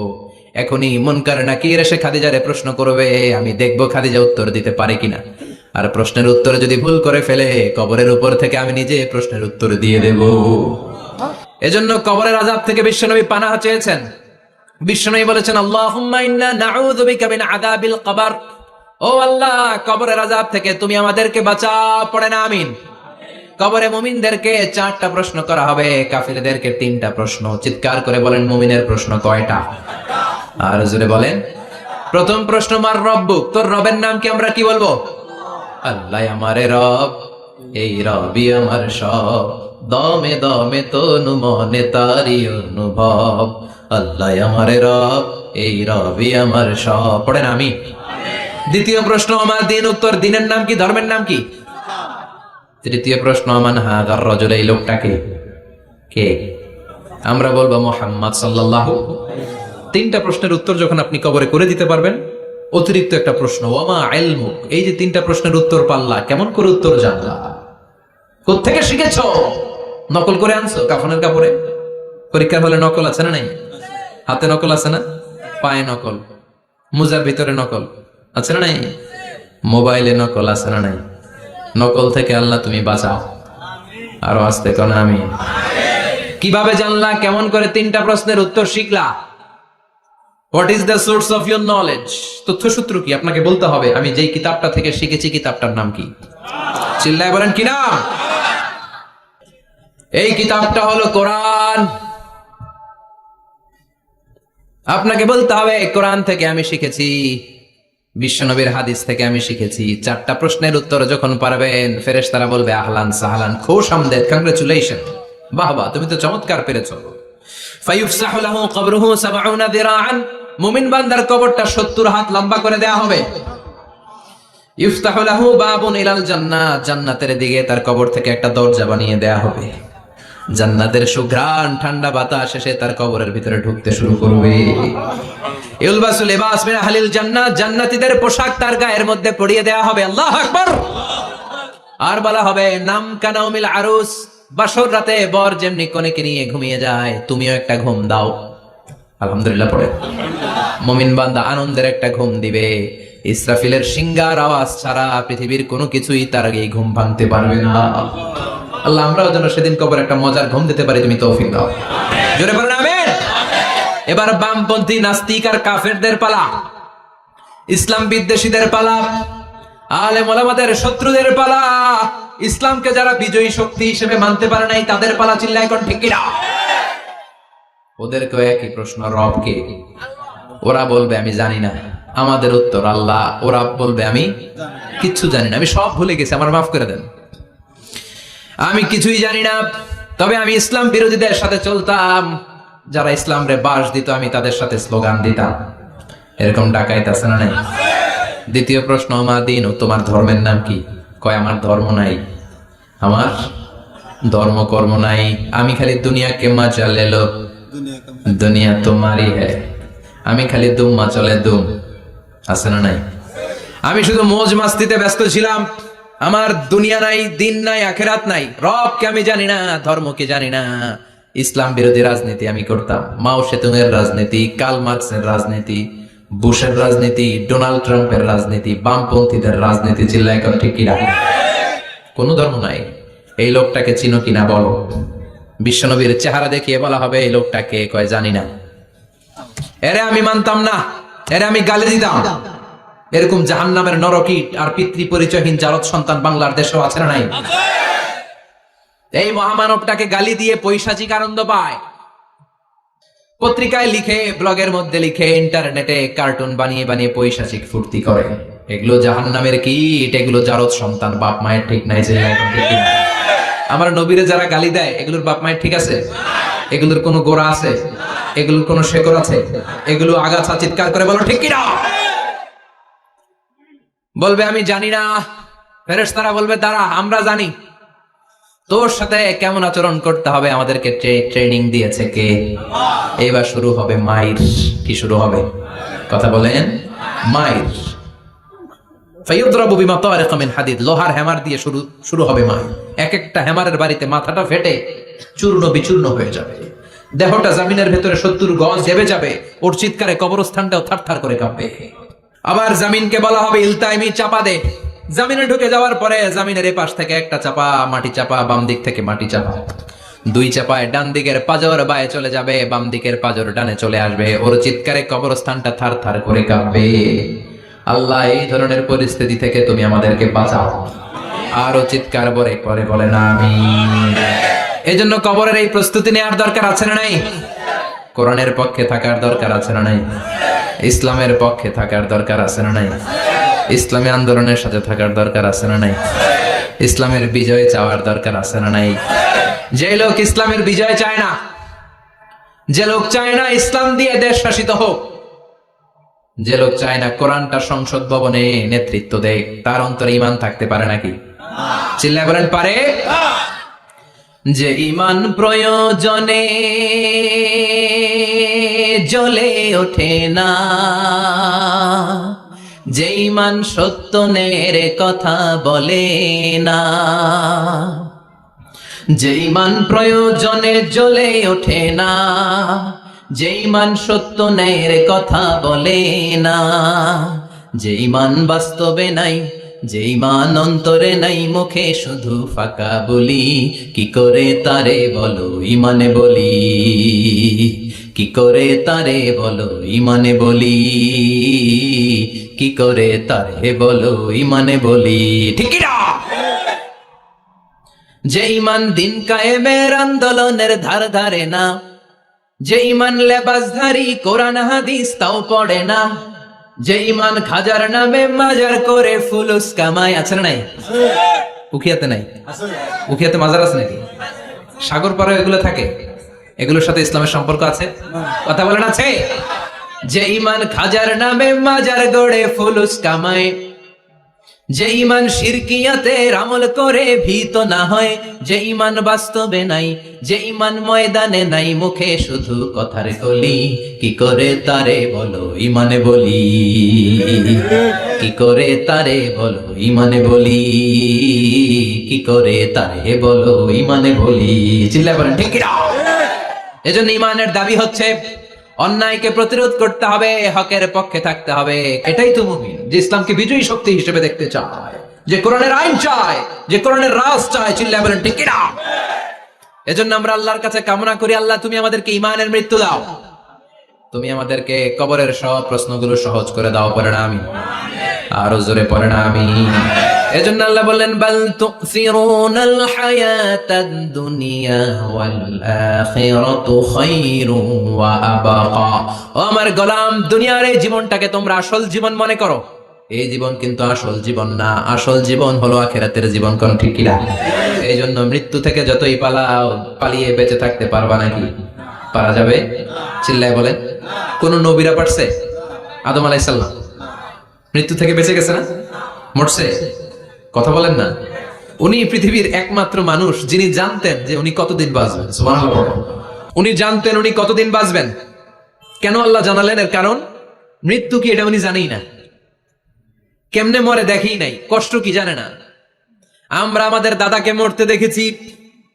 এখনই মুনকার নাকির এসে খাদিজারে প্রশ্ন করবে, আমি দেখবো খাদিজা উত্তর দিতে পারে কিনা। আর প্রশ্নের উত্তরে যদি ভুল করে ফেলে, কবরের উপর থেকে আমি নিজে প্রশ্নের উত্তর দিয়ে দেব। এজন্য কবরের আযাব থেকে বিশ্বনবী পানাহ চেয়েছেন। বিষ্ণু বলেছেন, আল্লাহুম্মা ইন্না নাউযু বিকা মিন আযাবিল কবর। ও আল্লাহ, কবরের আযাব থেকে তুমি আমাদেরকে বাঁচাও। পড়ে না আমিন। কবরে মুমিনদেরকে 4টা প্রশ্ন করা হবে, কাফিরদেরকে 3টা প্রশ্ন। চিৎকার করে বলেন, মুমিনের প্রশ্ন কয়টা? আর জোরে বলেন। প্রথম প্রশ্ন, মার রব্বুক, তোর রবের নাম কি? আমরা কি বলবো? আল্লাহ আমারে রব, এই রবি আমার সব, দমে দমে তনু মনে তারি অনুভব। আল্লাহ আমারে রব, এই রবি আমার সব। পড়েন আমি। দ্বিতীয় প্রশ্ন, আমার দিন, উত্তর দিনের নাম কি? ধর্মের নাম কি? তৃতীয় প্রশ্ন, আমান হাদার রাজুল, এই লোকটাকে কে? আমরা বলবো মুহাম্মদ সাল্লাল্লাহু। 3টা প্রশ্নের উত্তর যখন আপনি কবরে করে দিতে পারবেন, অতিরিক্ত একটা প্রশ্ন, ওয়ামা ইলমুক, এই যে 3টা প্রশ্নের উত্তর পাল্লা, কেমন করে উত্তর জানলা? কোত্থেকে শিখেছো? নকল করে আনছো কাফনের কাপড়ে? পরীক্ষার হলে নকল আছে না নাই? হাতে নকল আছে না? পায়ে নকল, মুজার ভিতরে নকল আছে না নাই? মোবাইলে নকল আছে না নাই? নকল থেকে আল্লাহ তুমি বাঁচাও। আরো আস্তে কোন আমি। কিভাবে জানলা? কেমন করে 3টা প্রশ্নের উত্তর শিখলা? What is the source of your knowledge? তথ্যসূত্র কি? আপনাকে বলতে হবে, আমি যেই কিতাবটা থেকে শিখেছি কিতাবটার নাম কি? চিল্লায় বলেন কি নাম? এই কিতাবটা হলো কোরআন। আপনাকে বলতে হবে, কোরআন থেকে আমি শিখেছি, বিশ্বনবীর হাদিস থেকে আমি শিখেছি। 4টা প্রশ্নের উত্তর যখন পারবেন, ফেরেশতারা বলবে আহলান সাহলান, খুশ আমদেদ, কংগ্রেচুলেশন, বাহ বাহ, তুমি তো চমৎকার পেরেছো। ফায়ুফসাহু লাহু কবরুহু 70 দিরাআন, মুমিন বান্দার কবরটা 70 হাত লম্বা করে দেয়া হবে। ইফতাহু লাহু বাবুন ইলাল জান্নাহ, জান্নাতের দিকে তার কবর থেকে একটা দরজা বানিয়ে দেয়া হবে। জান্নাতের সুঘ্রাণ ঠান্ডা বাতাস এসে তার কবরের ভিতরে ঢুকতে শুরু করবে। ইলবাসু লিবাস মিন আহলিল জান্নাহ, জান্নাতীদের পোশাক তার গায়ের মধ্যে পরিয়ে দেয়া হবে। আল্লাহু আকবার। আর বলা হবে, নাম কানাউমিল আরুস, বাসর রাতে বর যেমনি কনেকে নিয়ে ঘুমিয়ে যায়, তুমিও একটা ঘুম দাও। আলহামদুলিল্লাহ পড়ে মুমিন বান্দা আনন্দের একটা ঘুম দিবে। ইসরাফিলের সিংগার আওয়াজ ছাড়া পৃথিবীর কোনো কিছুই তার আগে ঘুম ভাঙতে পারবে না। আল্লাহ আমরাও যেন সেদিন কবর একটা মজার ঘুম দিতে পারি, তুমি তৌফিক দাও। জোরে বলেন আমিন। এবার বামপন্থী নাস্তিক আর কাফেরদের পালা, ইসলাম বিদ্বেষীদের পালা, আলেম ওলামাদের শত্রুদের পালা, ইসলামকে যারা বিজয়ী শক্তি হিসেবে মানতে পারে নাই তাদের পালা। চিল্লায় কোন ঠিক কিনা? ওদেরকে একই প্রশ্ন, রব কে? ওরা বলবে আমি জানি না। আমাদের উত্তর আল্লাহ। ওরা বলবে আমি কিচ্ছু জানি না, আমি সব ভুলে গেছি, আমার মাফ করে দেন, আমি কিছুই জানি না। তবে আমি ইসলাম বিরোধীদের সাথে চলতাম, যারা ইসলাম রে বাস দিত আমি তাদের সাথে স্লোগান দিতাম। এরকম ডাকাইত আছে না নাই? দ্বিতীয় প্রশ্ন, মা দিন, ও তোমার ধর্মের নাম কি? কয় আমার ধর্ম নাই, আমার ধর্ম কর্ম নাই, আমি খালি দুনিয়া কে মজা লেলো, দুনিয়া তোমারই হ্যায়, আমি খালি দুম চলে দুম। আছে না নাই? আমি শুধু মৌজ মাস্তিতে ব্যস্ত ছিলাম, আমার দুনিয়া নাই, দিন নাই, আখেরাত নাই, রবকে আমি জানি না, ধর্মকে জানি না। ইসলাম বিরোধী রাজনীতি আমি করতাম, মাও সেতুংয়ের রাজনীতি, কার্ল মার্কসের রাজনীতি, বুশের রাজনীতি, ডোনাল্ড ট্রাম্পের রাজনীতি, বামপন্থীদের রাজনীতি। চিল্লায় এখন ঠিক কিনা? কোন ধর্ম নাই। এই লোকটাকে চিনো কিনা বলো? বিশ্বনবীর চেহারা দেখিয়ে বলা হবে এই লোকটাকে, কয় জানি না। এরে আমি মানতাম না, এরে আমি গালি দিতাম। এরকম জাহান্নামের নরকীট আর পিতৃ পরিচয়হীন জারদ সন্তান বাংলার দেশেও আছে না নাই? এই মহামানবটাকে গালি দিয়ে পৈশাচিক আনন্দ পায়। পত্রিকায় লিখে, ব্লগের মধ্যে লিখে, ইন্টারনেটে কার্টুন বানিয়ে বানিয়ে পৈশাচিক ফুর্তি করে। এগুলো জাহান্নামের কীট, এগুলো জারদ সন্তান, বাপ মায়ের ঠিক নাই। যে আমার নবীরে যারা গালি দেয়, এগুলোর বাপ মায়ের ঠিক আছে? এগুলোর কোনো গোড়া আছে? এগুলোর কোনো শেকড় আছে? এগুলো আগাছা। চিৎকার করে বলো ঠিক কিনা? বলবে আমি জানি না। ফেরেশতারা বলবে দাঁড়া, আমরা জানি। তোর সাথে কেমন আচরণ করতে হবে আমাদেরকে ট্রেনিং দিয়েছে কে? এবার শুরু হবে মাইর। কি শুরু হবে? কথা বলেন, মাইর। ফায়ুদরাবু বিমা তারিকা মিন হাদিদ, লোহার হ্যামার দিয়ে শুরু হবে মাইর। এক একটা হ্যামারের বাড়িতে মাথাটা ফেটে চূর্ণ বিচূর্ণ হয়ে যাবে, দেহটা জমিনের ভেতরে 70 গজ দেবে যাবে, ওর চিৎকারে কবরস্থানটাও থারথার করে কাঁপবে। আবার জমিনকে বলা হবে ইলতাইমি, চাপা দে। জমিনে ঢুকে যাওয়ার পরে জমিনের এ পাশ থেকে একটা চাপা, মাটি চাপা, বাম দিক থেকে মাটি চাপা। দুই চাপায় ডান দিকের পাজর বায়ে চলে যাবে, বাম দিকের পাজর ডানে চলে আসবে। ওর চিৎকারে কবরস্থানটা থার থার করে কাঁপবে। আল্লাহ, এই ধরনের পরিস্থিতি থেকে তুমি আমাদেরকে বাঁচাও। আরো চিৎকার করে করে বলেন আমিন। এই জন্য কবরের এই প্রস্তুতি নেওয়ার দরকার আছে না নাই? কোরআনের পক্ষে থাকার দরকার আছে না নাই? ইসলামের পক্ষে থাকার দরকার আছে না নাই? ইসলামী আন্দোলনের সাথে থাকার দরকার আছে না নাই? ইসলামের বিজয় চাওয়ার দরকার আছে না নাই? যে লোক ইসলামের বিজয় চায় না, যে লোক চায় না ইসলাম দিয়ে দেশ শাসিত হোক, যে লোক চায় না কোরআনটা সংসদ ভবনে নেতৃত্ব দেয়, তার অন্তরে ঈমান থাকতে পারে নাকি? চিল্লায় বলেন পারে? যে ঈমান প্রয়োজনে জ্বলে ওঠে না, যে ঈমান সত্যনের কথা বলে না, যে ঈমান প্রয়োজনে জ্বলে ওঠে না, যে ঈমান সত্যনের কথা বলে না, যে ঈমান বাস্তবে নাই, যে ঈমান অন্তরে নাই, মুখে শুধু ফাঁকা বলি, কি করে তারে বলো ঈমানে বলি, কি করে তারে বলো ঈমানে বলি, কি করে তারে বলো ঈমানে বলি। ঠিক না? যে ঈমান দিন কায়েমের আন্দোলনের ধার ধারে না, যে ঈমান লেবাসধারী কোরআন হাদিস তাও পড়ে না, যে ঈমান খাজার নামে মাজার করে ফুলুস কামাই। আছে না নাই? উখিয়াতে নাই? উখিয়াতে মাজার আছে নাকি? সাগর পারে এগুলো থাকে? এগুলোর সাথে ইসলামের সম্পর্ক আছে? কথা বলেন আছে? যে ঈমান খাজার নামে মাজার গড়ে ফুলুস কামায়, যে ঈমান শিরকিয়াতের আমল করে ভীত না হয়, যে ঈমান বাস্তবে নাই, যে ঈমান ময়দানে নাই, মুখে শুধু কথার কলি, কি করে তারে বলো ঈমানে বলি, কি করে তারে বলো ঈমানে বলি, কি করে তারে বলো ঈমানে বলি। চিল্লায় বলেন ঠিক না? এজন্য ঈমানের দাবি হচ্ছে অন্যায়কে প্রতিরোধ করতে হবে, হকের পক্ষে থাকতে হবে। এটাই তো মুমিন, যে ইসলামকে বিজয়ী শক্তি হিসেবে দেখতে চায়, যে কোরআনের আইন চায়, যে কোরআনের রাজ চায়। চিল্লায় বলেন ঠিক না? এজন্য আমরা আল্লাহর কাছে কামনা করি, আল্লাহ তুমি আমাদেরকে ঈমানের মৃত্যু দাও, তুমি আমাদেরকে কবরের সব প্রশ্নগুলো সহজ করে দাও। পড়ে না আমিন? আরো জোরে পড়ে না আমিন? এজন্য আল্লাহ বললেন বাল তুসিরুনাল হায়াতাদ দুনিয়া ওয়াল আখিরাতু খায়রুন ওয়া আবকা। ও আমার গোলাম, দুনিয়ার এই জীবনটাকে তোমরা আসল জীবন মনে করো, এই জীবন কিন্তু আসল জীবন না। আসল জীবন হলো আখিরাতের জীবন। কোন ঠিক কি না? এই জন্য মৃত্যু থেকে যতই পালাও, পালিয়ে বেঁচে থাকতে পারবা নাকি? পারা যাবে? চিল্লায় বলেন। কোন নবীরা পারছে? আদম আলাইহিস সালাম মৃত্যু থেকে বেঁচে গেছে না? মরছে? কথা বলেন না। উনি পৃথিবীর একমাত্র মানুষ যিনি জানতেন যে উনি কতদিন বাঁচবেন। সুবহানাল্লাহ। উনি জানতেন উনি কতদিন বাঁচবেন। কেন আল্লাহ জানালেন? এর কারণ মৃত্যু কি এটা উনি জানেই না, কেমনে মরে দেখেই নাই, কষ্ট কি জানে না। আমরা আমাদের দাদাকে মরতে দেখেছি,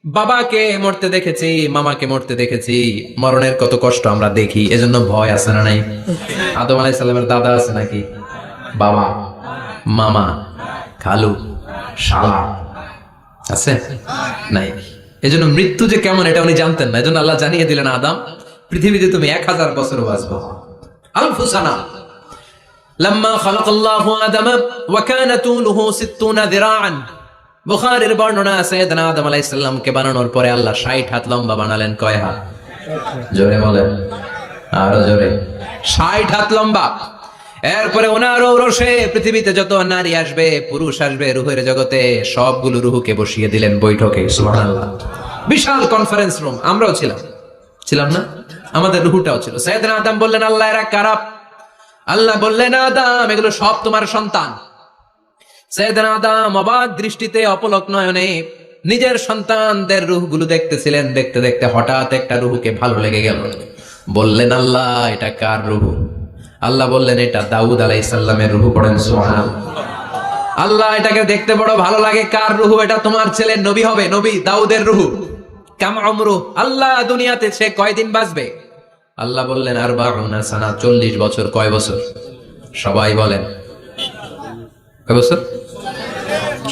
বাবাকে মরতে দেখেছি, মামাকে মরতে দেখেছি, মরণের কত কষ্ট আমরা দেখি, এজন্য ভয় আছে না নাই? আদম আলাইহিস সালামের দাদা আছে নাকি? বাবা, মামা, খালু, শালা আছে নাই? এজন্য মৃত্যু যে কেমন এটা উনি জানতেন না। এজন্য আল্লাহ জানিয়ে দিলেন, আদম পৃথিবীতে তুমি 1000 বছর বাঁচবো। আলফু সানা। লাম্মা খালাকাল্লাহু আদম ওয়া কানা তুলুহু 60 যিরাআন। বুখারীর বর্ণনা আছে, সাইয়েদনা আদম আলাইহিস সালামকে বানানোর পরে আল্লাহ 60 হাত লম্বা বানালেন। কয় হাত? জোরে বলেন, আরো জোরে। 60 হাত লম্বা। এরপরে ওনার ঔরসে পৃথিবীতে যত নারী আসবে, পুরুষ আসবে রূহের জগতে, সবগুলো রূহকে বসিয়ে দিলেন বৈঠকে। সুবহানাল্লাহ। বিশাল কনফারেন্স রুম। আমরাও ছিলাম না? আমাদের রূহটাও ছিল। সাইয়েদনা আদম বললেন, আল্লাহ এরা কারা? আল্লাহ বললেন, আদম এগুলো সব তোমার সন্তান। সাইয়েদনা আদম অবাক দৃষ্টিতে, অপলক নয়নে নিজের সন্তানদের রূহগুলো দেখতেছিলেন। দেখতে দেখতে হঠাৎ একটা রূহকে ভালো লেগে গেল। বললেন, আল্লাহ এটা কার রূহ? আল্লাহ বললেন, এটা দাউদ আলাইহিস সালামের রূহ। পড়েন সুবহানাল্লাহ। আল্লাহ এটাকে দেখতে বড় ভালো লাগে, কার রূহ? এটা তোমার ছেলে নবী হবে, নবী দাউদের রূহ। কাম উমরু, আল্লাহ দুনিয়াতে সে কয়দিন বাঁচবে? আল্লাহ বললেন, 40 সানা, 40 বছর। কয় বছর? সবাই বলেন কয় বছর?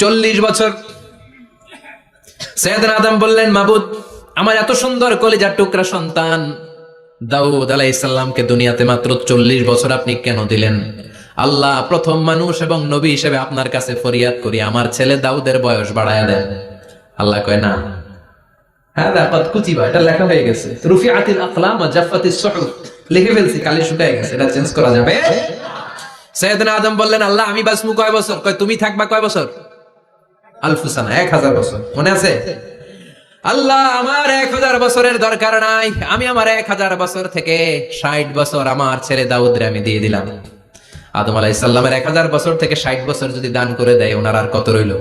40 বছর। সাইয়েদনা আদম বললেন, মাবুদ আমার এত সুন্দর কলিজার টুকরা সন্তান দাউদ আলাইহিস সালামকে দুনিয়াতে মাত্র 40 বছর আপনি কেন দিলেন? আল্লাহ, প্রথম মানুষ এবং নবী হিসেবে আপনার কাছে ফরিয়াদ করি, আমার ছেলে দাউদের বয়স বাড়ায়া দেন। আল্লাহ কয় না, হ্যাঁ কত কুচিবা, এটা লেখা হয়ে গেছে, রুফিআতিল আকলাম ওয়া জাফাতিস সুহুফ, লিখে ফেলছি, কালি শুকায় গেছে, এটা চেঞ্জ করা যাবে? সাইয়েদনা আদম বললেন, আল্লাহ আমি বাঁচবো কয় বছর? কয় তুমি থাকবা কয় বছর? আলফুসানা, 1000 বছর। মনে আছে? আল্লাহ আমার 1000 বছরের দরকার নাই, আমি আমার 1000 বছর থেকে 60 বছর আমার ছেলে দাউদরে আমি দিয়ে দিলাম। আদম আলাইহিস সালামের 1000 বছর থেকে 60 বছর যদি দান করে দেয়, ওনার আর কত রইল?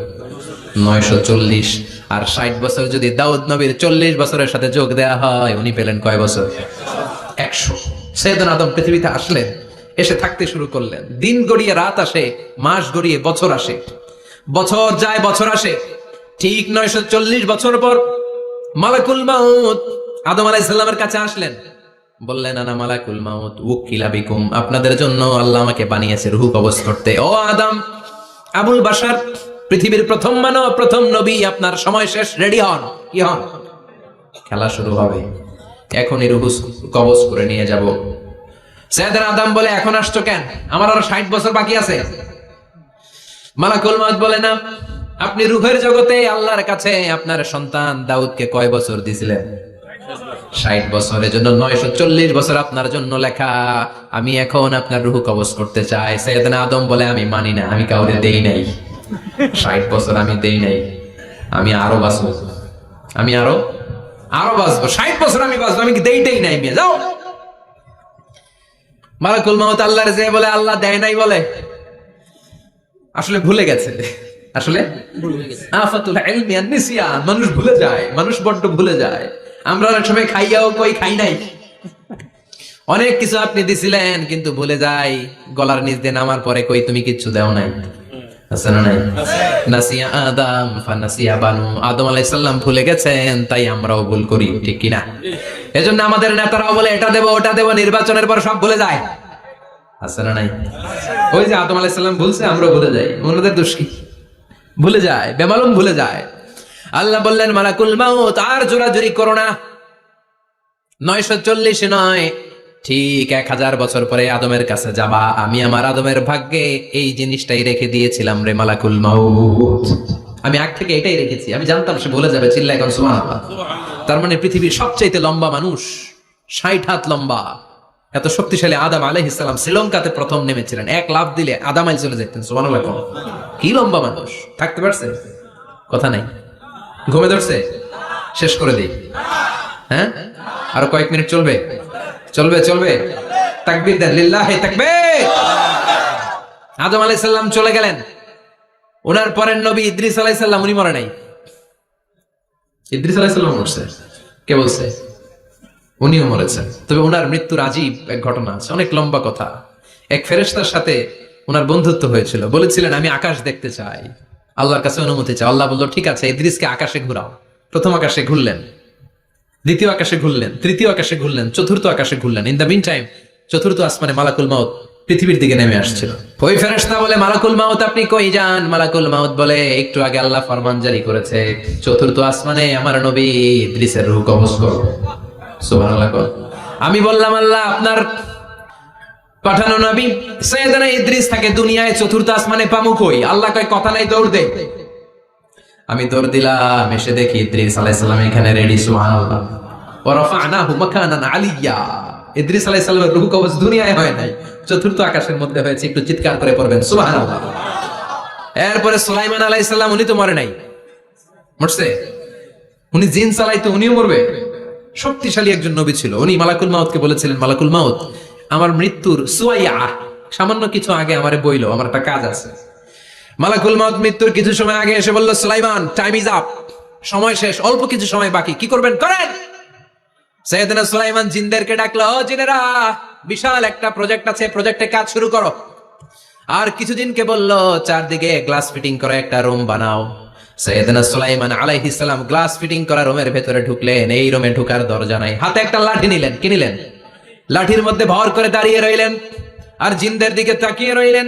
940। আর 60 বছর যদি দাউদ নবীর 40 বছরের সাথে যোগ দেয়া হয়, উনি পেলেন কয় বছর? 100। সাইয়েদনা আদম পৃথিবীতে আসলেন, এসে থাকতে শুরু করলেন। দিন গড়িয়ে রাত আসে, মাস গড়িয়ে বছর আসে, বছর যায় বছর আসে। ঠিক 940 বছর পর মালাকুল মাউত আদম আলাইহিস সালামের কাছে আসলেন, বললেন, আনা মালাকুল মাউত উকিলা বিকুম, আপনাদের জন্য আল্লাহ আমাকে বানিয়েছে রূহ কবজ করতে। ও আদম, আবুল বাশার, পৃথিবীর প্রথম মানব, প্রথম নবী, আপনার সময় শেষ, রেডি হন। কি হন? খেলা শুরু হবে, এখনই রূহ কবজ করে নিয়ে যাব। সাইয়েদনা আদম বলে, এখন আসছো কেন? আমার আরো 60 বছর বাকি আছে। মালাকুল মাউত বলে, না, আপনি রূহের জগতে আল্লাহর কাছে আপনার সন্তান দাউদকে কয় বছর দিয়েছিলেন? 60 বছরের জন্য 940 বছর আপনার জন্য লেখা। আমি এখন আপনার রূহ কবজ করতে চাই। সাইয়েদনা আদম বলে, আমি মানি না, আমি কাউরে দেই নাই 60 বছর, আমি দেই নাই, আমি আরো বাঁচবো, আমি আরো বাঁচবো, 60 বছর আমি বাঁচবো, আমি দেইটাই নাই। মেয়ে যাও। মালাকুল মাউত আল্লাহর যে বলে, আল্লাহ দেয় নাই বলে, আসলে ভুলে গেছে। আসলে আফাতুল ইলমি আন নিসিয়ান, মানুষ ভুলে যায়, মানুষ বড্ড ভুলে যায়। আমরা অনেক সময় খাইয়াও কই খাই নাই। অনেক কিছু আপনি দিছিলেন কিন্তু ভুলে যাই, গলার নিচ দিয়ে নামার পরে কই তুমি কিচ্ছু দাও নাই। আছে না নাই? নাসিয়া আদম ফানাসিয়া বানু, আদম আলাইহিস সালাম ভুলে গেছেন, তাই আমরাও ভুল করি, ঠিক কি না? এজন্য আমাদের নেতারাও বলে এটা দেব ওটা দেব, নির্বাচনের পর সব ভুলে যায়। আছে না নাই? ওই যে আদম আলাইহিস সালাম ভুলছে, আমরাও ভুলে যাই। ওনাদের দোষ কি? ভুলে যায়, বেমালুম ভুলে যায়। আল্লাহ বললেন, মালাকুল মাউত আর জোরাজুরি করো না, 940 নয়, ঠিক 1000 বছর পরে আদমের কাছে যাবা। আমি আমার আদমের ভাগ্যে এই জিনিসটাই রেখে দিয়েছিলাম রে মালাকুল মাউত, আমি আগ থেকে এটাই রেখেছি, আমি জানতাম সে ভুলে যাবে। চিল্লায় এখন সুবহানাল্লাহ। তার মানে পৃথিবীর সবচাইতে লম্বা মানুষ, 60 হাত লম্বা, এত শক্তিশালী আদম আলাইহিস সালাম শ্রীলঙ্কাতে প্রথম নেমেছিলেন, 1 লাফ দিলে আধা মাইল চলে যেতেন। সুবহানাল্লাহ। কি লম্বা মানুষ, থাকতে পারছে? কথা নাই, ঘুমে ধরছে? শেষ করে দিই, হ্যাঁ? আরো কয়েক মিনিট চলবে, চলবে, চলবে। তাকবীর দেন, লিল্লাহি তাকবীর। আদম আলাইহিস সালাম চলে গেলেন, ওনার পরের নবী ইদ্রিস আলাইহিস সালাম, উনি মরে নাই। ইদ্রিস আলাইহিস সালাম মরছে, কে বলছে? উনিও মরেছেন। তবে ওনার মৃত্যুর আজীব এক ঘটনা আছে, অনেক লম্বা কথা। এক ফেরেশতার সাথে ওনার বন্ধুত্ব হয়েছিল, বলেছিলেন আমি আকাশ দেখতে চাই, আল্লাহর কাছে অনুমতি চাই। আল্লাহ বলল ঠিক আছে, ইদ্রিসকে আকাশে ঘুরাও। প্রথম আকাশে ঘুরলেন, দ্বিতীয় আকাশে ঘুরলেন, তৃতীয় আকাশে ঘুরলেন, চতুর্থ আকাশে ঘুরলেন। ইন দ্য মিন টাইম চতুর্থ আসমানে মালাকুল মাউত পৃথিবীর দিকে নেমে আসছিল। ওই ফেরেশতা বলে, মালাকুল মাউত আপনি কই যান? মালাকুল মাউত বলে, একটু আগে আল্লাহ ফরমান জারি করেছে, চতুর্থ আসমানে আমার নবী ইদ্রিসের রূহ কবজ করো। সুবহানাল্লাহ। আমি বললাম, আল্লাহ আপনার পাঠানো নবী সাইয়েদনা ইদ্রিস থাকে দুনিয়ায়, চতুর্থ আসমানে পামু কই? আল্লাহ কয় কথা নাই, দৌড় দে। আমি দৌড় দিলাম, এসে দেখি ইদ্রিস আলাইহিস সালাম এখানে রেডি। সুবহানাল্লাহ। ওয়া রাফা'নাহু মাকানান আলিয়্যা। ইদ্রিস আলাইহিস সালামের রূহ কবজ দুনিয়ায় হয় নাই, চতুর্থ আকাশের মধ্যে হয়েছে। একটু চিৎকার করে পড়বেন সুবহানাল্লাহ। এরপরে সুলাইমান আলাইহিস সালাম, উনি তো মরে নাই, মরছে? উনি জিন চালাইতো, উনিও মরবে? শক্তিশালী একজন নবী ছিল। উনি মালাকুল মাউতকে বলেছিলেন, মালাকুল মাউত আমার মৃত্যুর সুয়াইয়া, সামান্য কিছু আগে আমারে বইলো, আমার একটা কাজ আছে। মালাকুল মাউত মৃত্যুর কিছু সময় আগে এসে বলল, সুলাইমান টাইম ইজ আপ, সময় শেষ, অল্প কিছু সময় বাকি, কি করবেন করেন। সাইয়েদনা সুলাইমান জিনদেরকে ডাকলো, ও জিনেরা, বিশাল একটা প্রজেক্ট আছে, প্রজেক্টে কাজ শুরু করো। আর কিছু জিনকে বলল, চারদিকে গ্লাস ফিটিং করা একটা রুম বানাও। সাইয়েদনা সুলাইমান আলাইহিস সালাম গ্লাস ফিটিং করা রুমের ভেতরে ঢুকলেন। এই রুমে ঢোকার দরজা নাই, হাতে একটা লাঠি নিলেন। কি নিলেন? লাঠির মধ্যে ভর করে দাঁড়িয়ে রইলেন আর জিনদের দিকে তাকিয়ে রইলেন।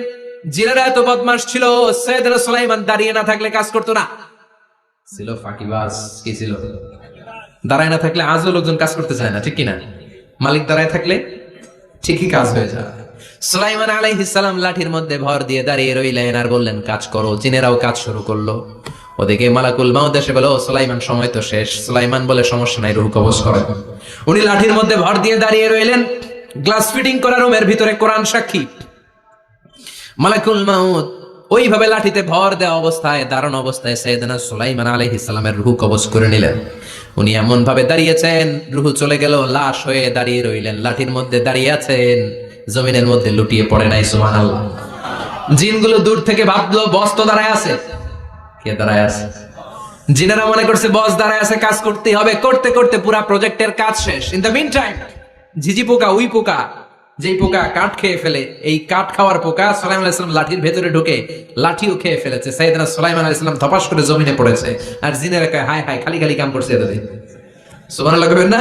জিনেরা এত বদমাশ ছিল, সাইয়েদনা সুলাইমান দাঁড়িয়ে না থাকলে কাজ করতো না, ছিল ফাঁকিবাজ। কি ছিল? দাঁড়ায় না থাকলে আজও লোকজন কাজ করতে চায় না, ঠিক কিনা? মালিক দাঁড়ায় থাকলে ঠিকই কাজ হয়ে যায়। সুলাইমান আলাইহিস সালাম লাঠির মধ্যে ভর দিয়ে দাঁড়িয়ে রইলেন আর বললেন, কাজ করো। জিনেরাও কাজ শুরু করলো। ওদিকে মালাকুল মাউত এসে বলে, ও সুলাইমান, সময় তো শেষ। সুলাইমান বলে, সমস্যা নাই, রূহ কবজ করে। উনি লাঠির মধ্যে ভর দিয়ে দাঁড়িয়ে রইলেন। গ্লাস ফিটিং করা রুমের ভিতরে কোরআন সাক্ষী। মালাকুল মাউত ওইভাবে লাঠিতে ভর দেওয়া অবস্থায়, দাঁড়ানো অবস্থায় সাইয়েদনা সুলাইমান আলাইহিস সালামের রূহ কবজ করে নিলেন। উনি এমন ভাবে দাঁড়িয়েছেন, রূহ চলে গেল, লাশ হয়ে দাঁড়িয়ে রইলেন। লাঠির মধ্যে দাঁড়িয়ে আছেন, জমিনের মধ্যে লুটিয়ে পড়ে নাই। সুবহানাল্লাহ। জিনগুলো দূর থেকে ভাবলো বস তো দাঁড়ায় আছে। কে দাঁড়ায় আছে? জিনেরা মনে করছে বস দাঁড়ায় আছে, কাজ করতে হবে। করতে করতে পুরা প্রজেক্টের কাজ শেষ। ইন দ্য মিন টাইম ঝিঝি পোকা, উই পোকা, যেই পোকা কাঠ খেয়ে ফেলে, এই কাঠ খাওয়ার পোকা সুলাইমান আলাইহিস সালাম লাঠির ভেতরে ঢুকে লাঠিও খেয়ে ফেলেছে। সাইয়েদনা সুলাইমান আলাইহিস সালাম ধপাস করে জমিনে পড়েছে। আর জিনেরা কয়, হায় হায়, খালি খালি কাম করছে এতদিন। সুবহানাল্লাহ কইবেন না?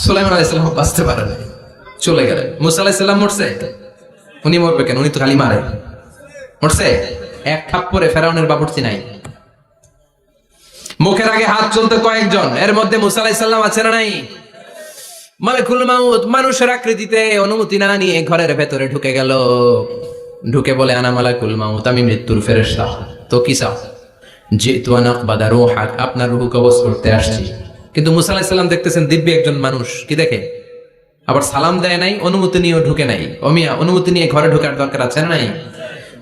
সুলাইমান আলাইহিস সালাম বাঁচতে পারে না, চলে গেলেন। মুসা আলাইহিস সালাম মরছে? উনি মরবে কেন? উনি তো খালি মারে। মরছে? এক থাপ্পড়ে ফেরাউনের বাবুর্চি নাই। মুখের আগে হাত চলতে কয়েকজন, এর মধ্যে মুসা আলাইহিস সালাম আছে না নাই? মালাকুল মাউত মানুষের আকৃতিতে অনুমতি না নিয়ে ঘরের ভেতরে ঢুকে গেল। ঢুকে বলে, আনা মালাকুল মাউত, আমি মৃত্যুর ফেরেশতা। তো কি চাও? জিতু আন আকবাদা রূহাক, আপনার রূহ কবজ করতে আসছি। কিন্তু মুসা আলাইহিস সালাম দেখতেছেন দিব্যি একজন মানুষ, কি দেখে? আবার সালাম দেয় নাই, অনুমতি নিয়েও ঢুকে নাই। অমিয়া, অনুমতি নিয়ে ঘরে ঢোকার দরকার আছে না নাই?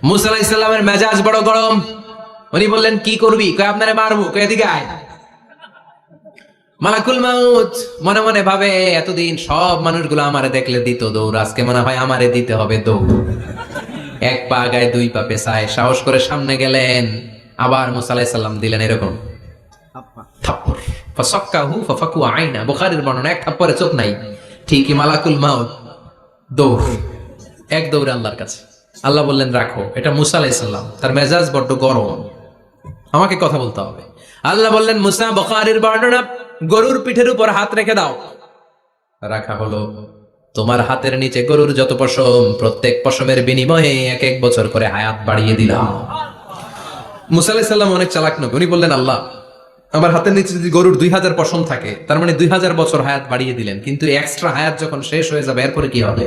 মুসা আলাইহিস সালামের মেজাজ বড় গরম। উনি বললেন, কি করবি? কয়, আপনারে মারবো। কয়, এদিকে আয়। মালাকুল মাউত মনে মনে ভাবে, এতদিন সব মানুষগুলো আমারে দেখলে দিত দৌড়, আজকে মনে হয় আমারে দিতে হবে দৌড়। এক পা গায়ে দুই পা পেছায় সাহস করে সামনে গেলেন। আবার মুসা আলাইহিস সালাম দিলেন এরকম থাপ্পড়। ফাসাক্কাহু ফাফাকু আইনা, বুখারীর বর্ণনা, এক থাপ্পড়ে চোখ নাই। ঠিকই মালাকুল মাউত দৌড়, এক দৌড়ে আল্লাহর কাছে। আল্লাহ বললেন, রাখো। এটা মুসা আলাইহিস সালাম, তার মেজাজ বড্ড গরম, আমাকে কথা বলতে হবে। আল্লাহ বললেন, মুসা, বুখারীর বর্ণনা, গরুর পিঠের উপর হাত রেখে দাও। রাখা হলো। তোমার হাতের নিচে গরুর যত পশম, প্রত্যেক পশমের বিনিময়ে এক এক বছর করে হায়াত বাড়িয়ে দিলাম। মুসা আলাইহিস সালাম অনেক চালাক নবী। উনি বললেন, আল্লাহ, আমার হাতের নিচে যদি গরুর 2000 পশম থাকে, তার মানে 2000 বছর হায়াত বাড়িয়ে দিলেন। কিন্তু এক্সট্রা হায়াত যখন শেষ হয়ে যাবে, এরপরে কি হবে?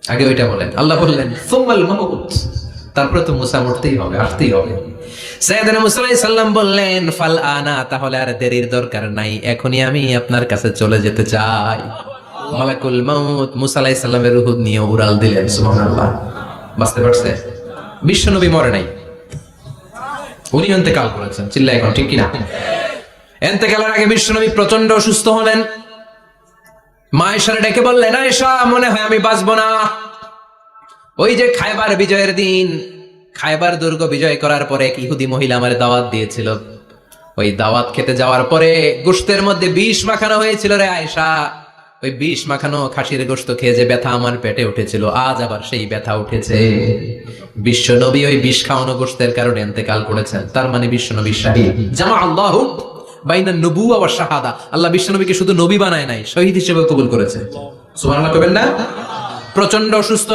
আগে ওইটা বলেন। আল্লাহ বললেন, সুম্মাল মাউত, তারপরে তো মুসা মরতেই হবে, আসতেই হবে। সাইয়েদনা মুসা আলাইহিস সালাম বললেন, ফাল আনা, তাহলে আর দেরির দরকার নাই, এখনই আমি আপনার কাছে চলে যেতে চাই। মালাকুল মাউত মুসা আলাইহিস সালামের রূহ নিয়ে উড়াল দিলেন। সুবহানাল্লাহ। বাঁচতে পারছে? বিশ্বনবী মরে নাই, উনি ইন্তেকাল করেছেন। চিল্লা এখন, ঠিক কিনা? ইন্তেকালের আগে বিশ্বনবী প্রচন্ড অসুস্থ হলেন। মা আয়েশারে ডেকে বললেন, আয়েশা, মনে হয় আমি বাঁচবো না। ওই যে খায়বার বিজয়ের দিন, খায়বার দুর্গ বিজয় করার পরে এক ইহুদি মহিলা আমার দাওয়াত দিয়েছিল। ওই দাওয়াত খেতে যাওয়ার পরে গোশতের মধ্যে বিষ মাখানো হয়েছিল রে আয়েশা। ওই বিষ মাখানো খাসির গোশত খেয়ে যে ব্যথা আমার পেটে উঠেছিল, আজ আবার সেই ব্যথা উঠেছে। বিশ্বনবী ওই বিষ খাওয়ানো গোশতের কারণে ইন্তেকাল করেছেন। তার মানে বিশ্বনবী শাহীদ। জামা আল্লাহু বাইনা নবুওয়া ওয়া শাহাদা, আল্লাহ বিশ্বনবীকে শুধু নবী বানায় নাই, শহীদ হিসেবে কবুল করেছে। সুবহানাল্লাহ কইবেন না? প্রচন্ড অসুস্থ,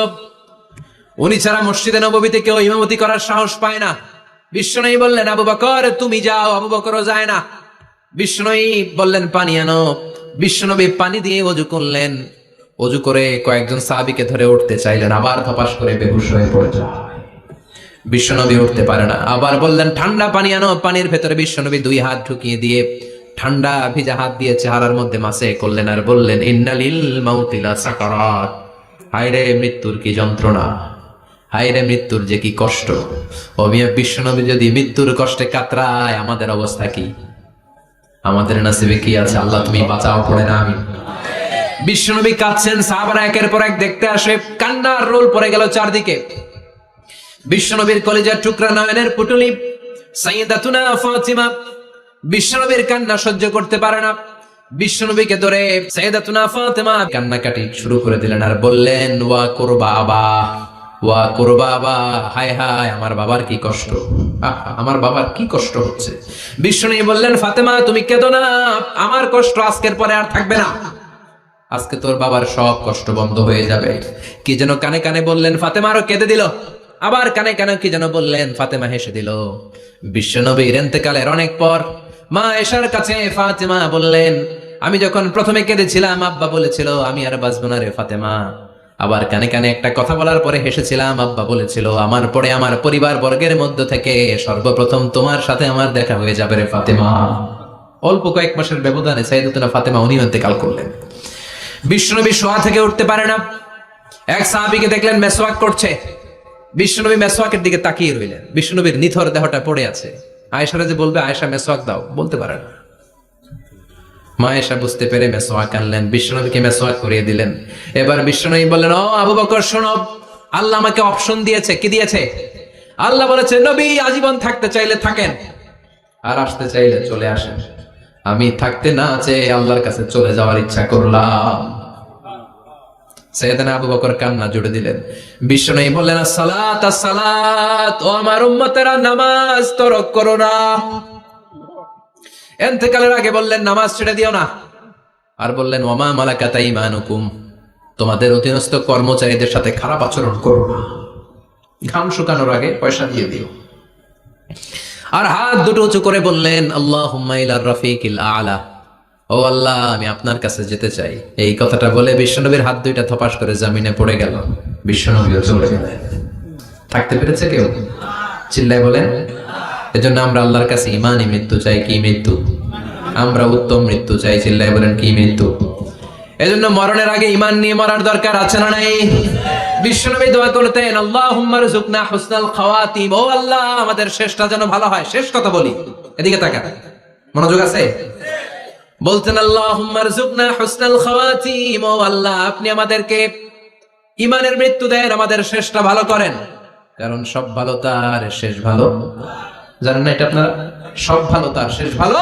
উনি ছাড়া মসজিদে নববীতে কেউ ইমামতি করার সাহস পায় না। বিশ্বনবী বললেন, আবু বকর তুমি যাও। আবু বকরও যায় না। বিশ্বনবী বললেন, পানি আনো। বিশ্বনবী পানি দিয়ে ওযু করলেন। ওযু করে কয়েকজন সাহাবীকে ধরে উঠতে চাইলেন, আবার ধপাস করে বেহুশ হয়ে পড়ে যায়। বিশ্বনবী উঠতে পারে না। আবার বললেন, ঠান্ডা পানি আনো। পানির ভেতরে বিশ্বনবী 2 হাত ঢুকিয়ে দিয়ে ঠান্ডা ভিজা হাত দিয়ে চেহারার মধ্যে মাসে করলেন আর বললেন, ইন্নালিল মাউতি লা সাকারাত, হায়রে মৃত্যুর কি যন্ত্রণা, হায়রে মৃত্যুর যে কি কষ্ট। ও মিয়া, বিশ্বনবী যদি মৃত্যুর কষ্টে কাতরায়, আমাদের অবস্থা কি? আমাদের নসিবে কি আছে? আল্লাহ তুমি বাঁচাও, পড়ে না আমি। বিশ্বনবী কাঁদছেন, সাহাবারা একের পর এক দেখতে আসে। কান্নার রোল পড়ে গেল চারদিকে। বিশ্বনবীর কলিজার টুকরা নয়নের পুটুলি সাইয়্যিদাতুনা ফাতিমা বিশ্বনবীর কান্না সহ্য করতে পারে না। বিশ্বনবীকে ধরে সাইয়্যিদাতুনা ফাতিমা কান্নাকাটি শুরু করে দিলেন আর বললেন, ওয়া কুরবাবা, ওয়া কুরবাবা, হায় হায়, আমার বাবার কি কষ্ট, আমার বাবার কি কষ্ট হচ্ছে। বিশ্বনবী বললেন, ফাতেমা তুমি কেঁদো না, আমার কষ্ট আজকের পরে আর থাকবে না, আজকে তোর বাবার সব কষ্ট বন্ধ হয়ে যাবে। কি যেন কানে কানে বললেন, ফাতেমা আরো কেঁদে দিল। আবার কানে কানে কি যেন বললেন, ফাতেমা হেসে দিল। বিশ্বনবীর ইন্তেকালের অনেক পর মা আয়েশার কাছে ফাতেমা বললেন, আমি যখন প্রথমে কেঁদেছিলাম আব্বা বলেছিল আমি আর বাঁচবো না রে ফাতেমা। আবার কানে কানে একটা কথা বলার পরে হেসেছিলাম, আব্বা বলেছিল আমার পরে আমার পরিবার বর্গের মধ্য থেকে সর্বপ্রথম তোমার সাথে আমার দেখা হয়ে যাবে রে ফাতেমা। অল্প কয়েক মাসের ব্যবধানে সাইয়েদাতুনা ফাতেমা উনি ইন্তেকাল করলেন। বিশ্বনবী শোয়া থেকে উঠতে পারে না। এক সাহাবীকে দেখলেন মেসওয়াক করছে, বিশ্বনবী মেসওয়াকের দিকে তাকিয়ে রইলেন। বিশ্বনবীর নিথর দেহটা পড়ে আছে। আয়েশারা যে বলবে আয়েশা মেসওয়াক দাও, বলতে পারে না। মা আয়েশা বুঝতে পেরে মেসওয়াক আনলেন, বিশ্বনবীকে মেসওয়াক করিয়ে দিলেন। এবার বিশ্বনবী বললেন, ও আবু বকর শোনো, আল্লাহ আমাকে অপশন দিয়েছে। কি দিয়েছে? আল্লাহ বলেছে নবী আজীবন থাকতে চাইলে থাকেন, আর আসতে চাইলে চলে আসেন। আমি থাকতে না চেয়ে আল্লাহর কাছে চলে যাওয়ার ইচ্ছা করলাম। সাইয়েদনা আবু বকর কান্না জুড়ে দিলেন। বিশ্বনবী বললেন, আসসালাত আসসালাত, ও আমার উম্মতেরা নামাজ তরক করো না। ইন্তেকালের আগে বললেন নামাজ ছেড়ে দিও না। আর বললেন ওয়ামা মালাকাত আইমানুকুম, তোমাদের অধীনস্থ কর্মচারীদের সাথে খারাপ আচরণ করো না। ঘাম শুকানোর আগে পয়সা দিয়ে দিও। আর হাত দুটো উঁচু করে বললেন আল্লাহুম্মা ইলার রাফিকিল আ'লা, ও আল্লাহ আমি আপনার কাছে যেতে চাই। এই কথাটা বলে বিশ্বনবীর হাত দুইটা থপাস করে জমিনে পড়ে গেল। বিশ্বনবীও চলে গেলেন। থাকতে পেরেছে কেউ? চিল্লায় বলেন। এজন্য আমরা আল্লাহর কাছে ঈমানি মৃত্যু চাই। কি মৃত্যু? আমরা উত্তম মৃত্যু চাই। চিল্লায় বলেন কি মৃত্যু? এজন্য মরণের আগে ঈমান নিয়ে মরার দরকার আছে না নাই? বিশ্বনবী দোয়া করতেন আল্লাহুম্মা রযুকনা হুসনাল খাওয়াতিম, ও আল্লাহ আমাদের শেষটা যেন ভালো হয়। শেষ কথা বলি, এদিকে তাকা, মনোযোগ আছে? বলতেন আল্লাহুম্মা রযুকনা হুসনাল খাওয়াতিম, ও আল্লাহ আপনি আমাদেরকে ঈমানের মৃত্যু দেন, আমাদের শেষটা ভালো করেন। কারণ সব ভালো তার শেষ ভালো। জানেন না এটা আপনারা? সব ভালো তার শেষ ভালো।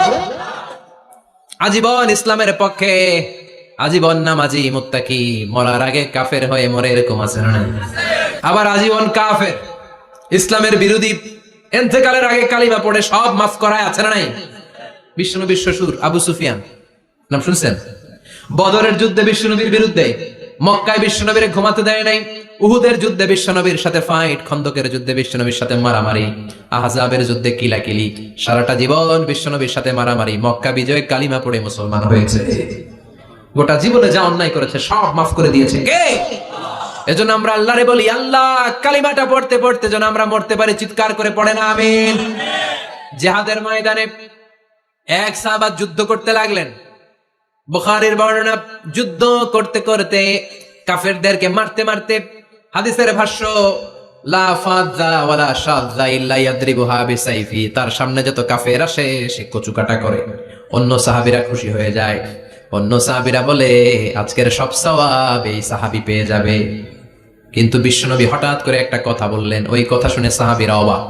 আজীবন ইসলামের পক্ষে, আজীবন নামাজি মুত্তাকি, মরার আগে কাফের হয়ে মরে, এরকম আছে না? আবার আজীবন কাফের, ইসলামের বিরোধী, ইন্তেকালের আগে কালিমা পড়ে সব মাফ করায়, আছে না নাই? বিশ্বনবীর শ্বশুর আবু সুফিয়ান, নাম শুনছেন? বদরের যুদ্ধে বিশ্বনবীর বিরুদ্ধে, মক্কায় বিশ্বনবীর ঘুমাতে দেয় নাই, উহুদের যুদ্ধে বিশ্বনবীর সাথে ফাইট, খন্দকের যুদ্ধে বিশ্বনবীর সাথে মারামারি, আহজাবের যুদ্ধে কিলাকিলি, সারাটা জীবন বিশ্বনবীর সাথে মারামারি, মক্কা বিজয় কালিমা পড়ে মুসলমান হয়েছে। গোটা জীবনে যা অন্যায় করেছে সব মাফ করে দিয়েছে কে? এজন্য আমরা আল্লাহরে বলি, আল্লাহ কালিমাটা পড়তে পড়তে যেন আমরা মরতে পারি। চিৎকার করে পড়ে না আমিন। জিহাদের ময়দানে এক সাহাবা যুদ্ধ করতে লাগলেন। বুখারীর বর্ণনা, যুদ্ধ করতে করতে কাফেরদেরকে মারতে মারতে, হাদিসের ভাষ্য লা ফাযা ওয়ালা শাযা ইল্লা ইয়াদরিবুহা বিসাইফি, তার সামনে যত কাফের আসে সে কচুকাটা করে। অন্য সাহাবীরা খুশি হয়ে যায়। অন্য সাহাবীরা বলে আজকের সব সওয়াব এই সাহাবী পেয়ে যাবে। কিন্তু বিশ্বনবী হঠাৎ করে একটা কথা বললেন, ওই কথা শুনে সাহাবীরা অবাক।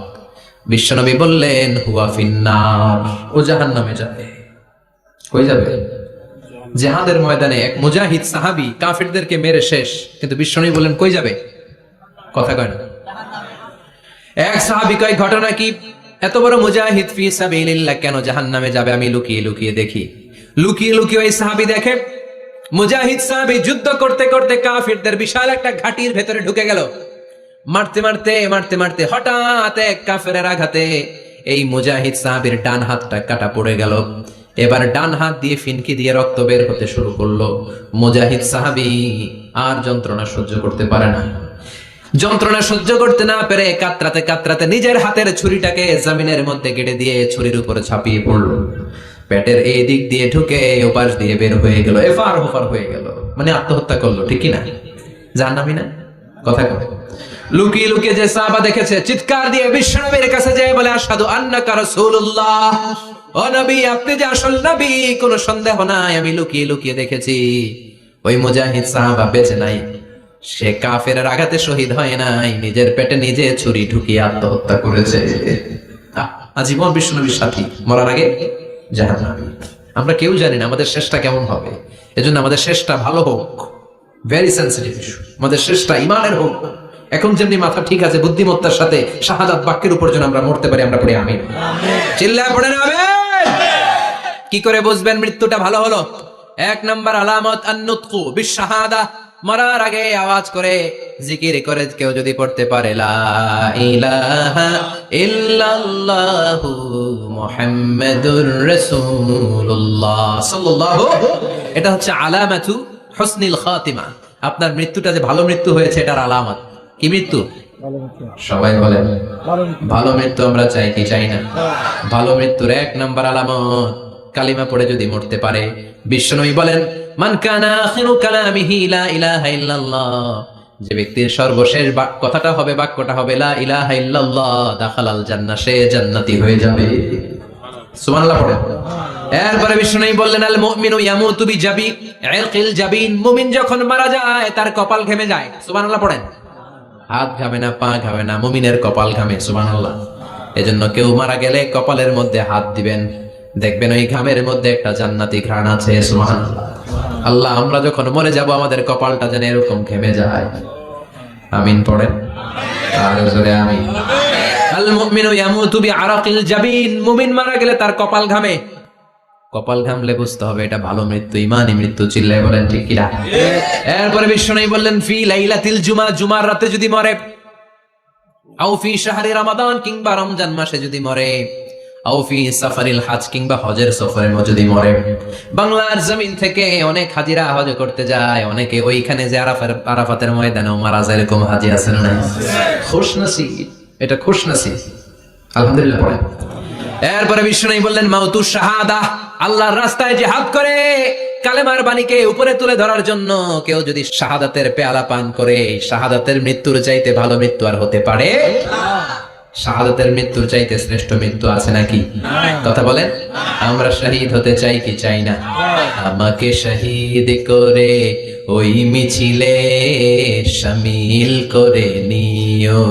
বিশ্বনবী বললেন হুয়া ফিন্নার, ও জাহান্নামে যাবে। কই যাবে? জিহাদের ময়দানে এক মুজাহিদ সাহাবী কাফেরদেরকে মেরে শেষ, কিন্তু বিশ্বনবী বললেন কই যাবে? কথা কয় না। এক সাহাবী কয় ঘটনা কি? এত বড় মুজাহিদ ফি সাবিলিল্লাহ কেন জাহান্নামে যাবে? আমি লুকিয়ে লুকিয়ে দেখি। লুকিয়ে লুকিয়ে ওই সাহাবী দেখে মুজাহিদ সাহাবী যুদ্ধ করতে করতে কাফেরদের বিশাল একটা ঘাটির ভেতরে ঢুকে গেল। মারতে মারতে মারতে মারতে হঠাৎ এক কাফেরের আঘাতে এই মুজাহিদ সাহাবীর ডান হাতটা কাটা পড়ে গেল। এবার ডান হাত দিয়ে ফিনকি দিয়ে রক্ত বের হতে শুরু করলো। মুজাহিদ সাহাবী আর যন্ত্রণা সহ্য করতে পারে না। যন্ত্রণা সহ্য করতে না পেরে কাতরাতে কাতরাতে নিজের হাতের ছুরিটাকে জমিনের মধ্যে কেটে দিয়ে ছুরির উপরে ছাপিয়ে পড়লো। পেটের এই দিক দিয়ে ঢুকে ওপাশ দিয়ে বের হয়ে গেল, এফার ওফার হয়ে গেল। মানে আত্মহত্যা করলো, ঠিক কি না? জাহান্নামী না? কথা কয়। লুকিয়ে লুকিয়ে যে সাহাবা দেখেছে চিৎকার দিয়ে বিশ্বনবীর কাছে যায় বলে আশহাদু আন্নাকা রাসূলুল্লাহ, ও নবী আপনি যে আসল নবী কোনো সন্দেহ নাই, আমি লুকিয়ে লুকিয়ে দেখেছি। ওই মুজাহিদ সাহাবা বেঁচে নাই, সে কাফেরের আঘাতে শহীদ হয় নাই, নিজের পেটে নিজে ছুরি ঢুকিয়ে আত্মহত্যা করেছে। আজীবন বিশ্বনবীর সাথী, মরার আগে জাহান্নামী। আমরা কেউ জানি না আমাদের শেষটা কেমন হবে। এজন্য আমাদের শেষটা ভালো হোক, ভেরি সেনসিটিভ ইস্যু। আমাদের শেষটা ইমানের হোক। এখন যেমনি মাথা ঠিক আছে, বুদ্ধিমত্তার সাথে শাহাদাত বাক্যের উপর যেন আমরা মরতে পারি, আমরা পড়ি আমিন। চিল্লায় পড়েন আমিন। কি করে বুঝবেন মৃত্যুটা ভালো হলো? এক নাম্বার আলামত আন-নুতকু বিশ-শাহাদা, মরার আগে আওয়াজ করে জিকির করে কেউ যদি পড়তে পারে লা ইলাহা ইল্লাল্লাহু মুহাম্মাদুর রাসূলুল্লাহ সাল্লাল্লাহু, এটা হচ্ছে আলামাতু হুসনিল খাতিমা। আপনার মৃত্যুটা যে ভালো মৃত্যু হয়েছে এটার আলামত। কি মৃত্যু? সবাই বলেন ভালো মৃত্যু আমরা চাই কি চাই না? ভালো মৃত্যুর এক নাম্বার আলামত কালিমা পড়ে যদি মরতে পারে। বিশ্বনবী বলেন মান কানা আখিরু কালামিহি লা ইলাহা ইল্লাল্লাহ, যে ব্যক্তির সর্বশেষ কথাটা হবে, বাক্যটা হবে লা ইলাহা ইল্লাল্লাহ, দাখালাল জান্নাহ, সে জান্নাতি হয়ে যাবে। সুবহানাল্লাহ পড়েন। এরপরে বিশ্বনবী বললেন আল মুমিনু ইয়ামুতু বিজাবি ইরকিল জাবিন, মুমিন যখন মারা যায় তার কপাল ঘেমে যায়। সুবহানাল্লাহ পড়েন। হাত ঘামে না, পা ঘামে না, মুমিনের কপাল ঘামে। সুবহানাল্লাহ। এজন্য কেউ মারা গেলে কপালের মধ্যে হাত দিবেন, দেখবেন ওই ঘামের মধ্যে একটা জান্নাতি ঘ্রাণ আছে। সুবহানাল্লাহ। আল্লাহ আমরা যখন মরে যাব আমাদের কপালটা যেন এরকম ঘেমে যায়। আমিন পড়েন। আর জোরে আমিন। আল মুমিনু ইয়ামুতু বিআরাকিল জাবিন, মুমিন মারা গেলে তার কপাল ঘামে। কপাল ঘামলে বুঝতে হবে এটা ভালো মৃত্যু, ইমানি মৃত্যু। চিল্লায় বলেন ঠিক কিনা? এরপরে বিশ্বনবী বললেন ফি লাইলাতিল জুমা, জুমার রাতে যদি মরে, আও ফি শাহরি রমাদান, কিংবা রমজান মাসে যদি মরে, আও ফি সাফারিল হজ, কিংবা হজের সফরে যদি মরে। বাংলার জমিন থেকে অনেক হাজিরা হজ করতে যায়, অনেকে ওইখানে যে আরাফাতের ময়দানেও মারা যায়, এরকম হাজি আছেন না? খুশনসিব, এটা খুশনসিব। আলহামদুলিল্লাহ পড়েন। এরপরে বিশ্বনবী বললেন মাউতু শাহাদা, আল্লাহর রাস্তায় জিহাদ করে কালেমার বাণীকে উপরে তুলে ধরার জন্য কেউ যদি শাহাদাতের পেয়ালা পান করে, শাহাদাতের মৃত্যুর চাইতে ভালো মৃত্যু আর হতে পারে? শাহাদাতের মৃত্যুর চাইতে শ্রেষ্ঠ মৃত্যু আছে নাকি? কথা বলেন। আমরা শহীদ হতে চাই কি চাই না? আমাকে শহীদ করে ওই মিছিলে শামিল করে নিও।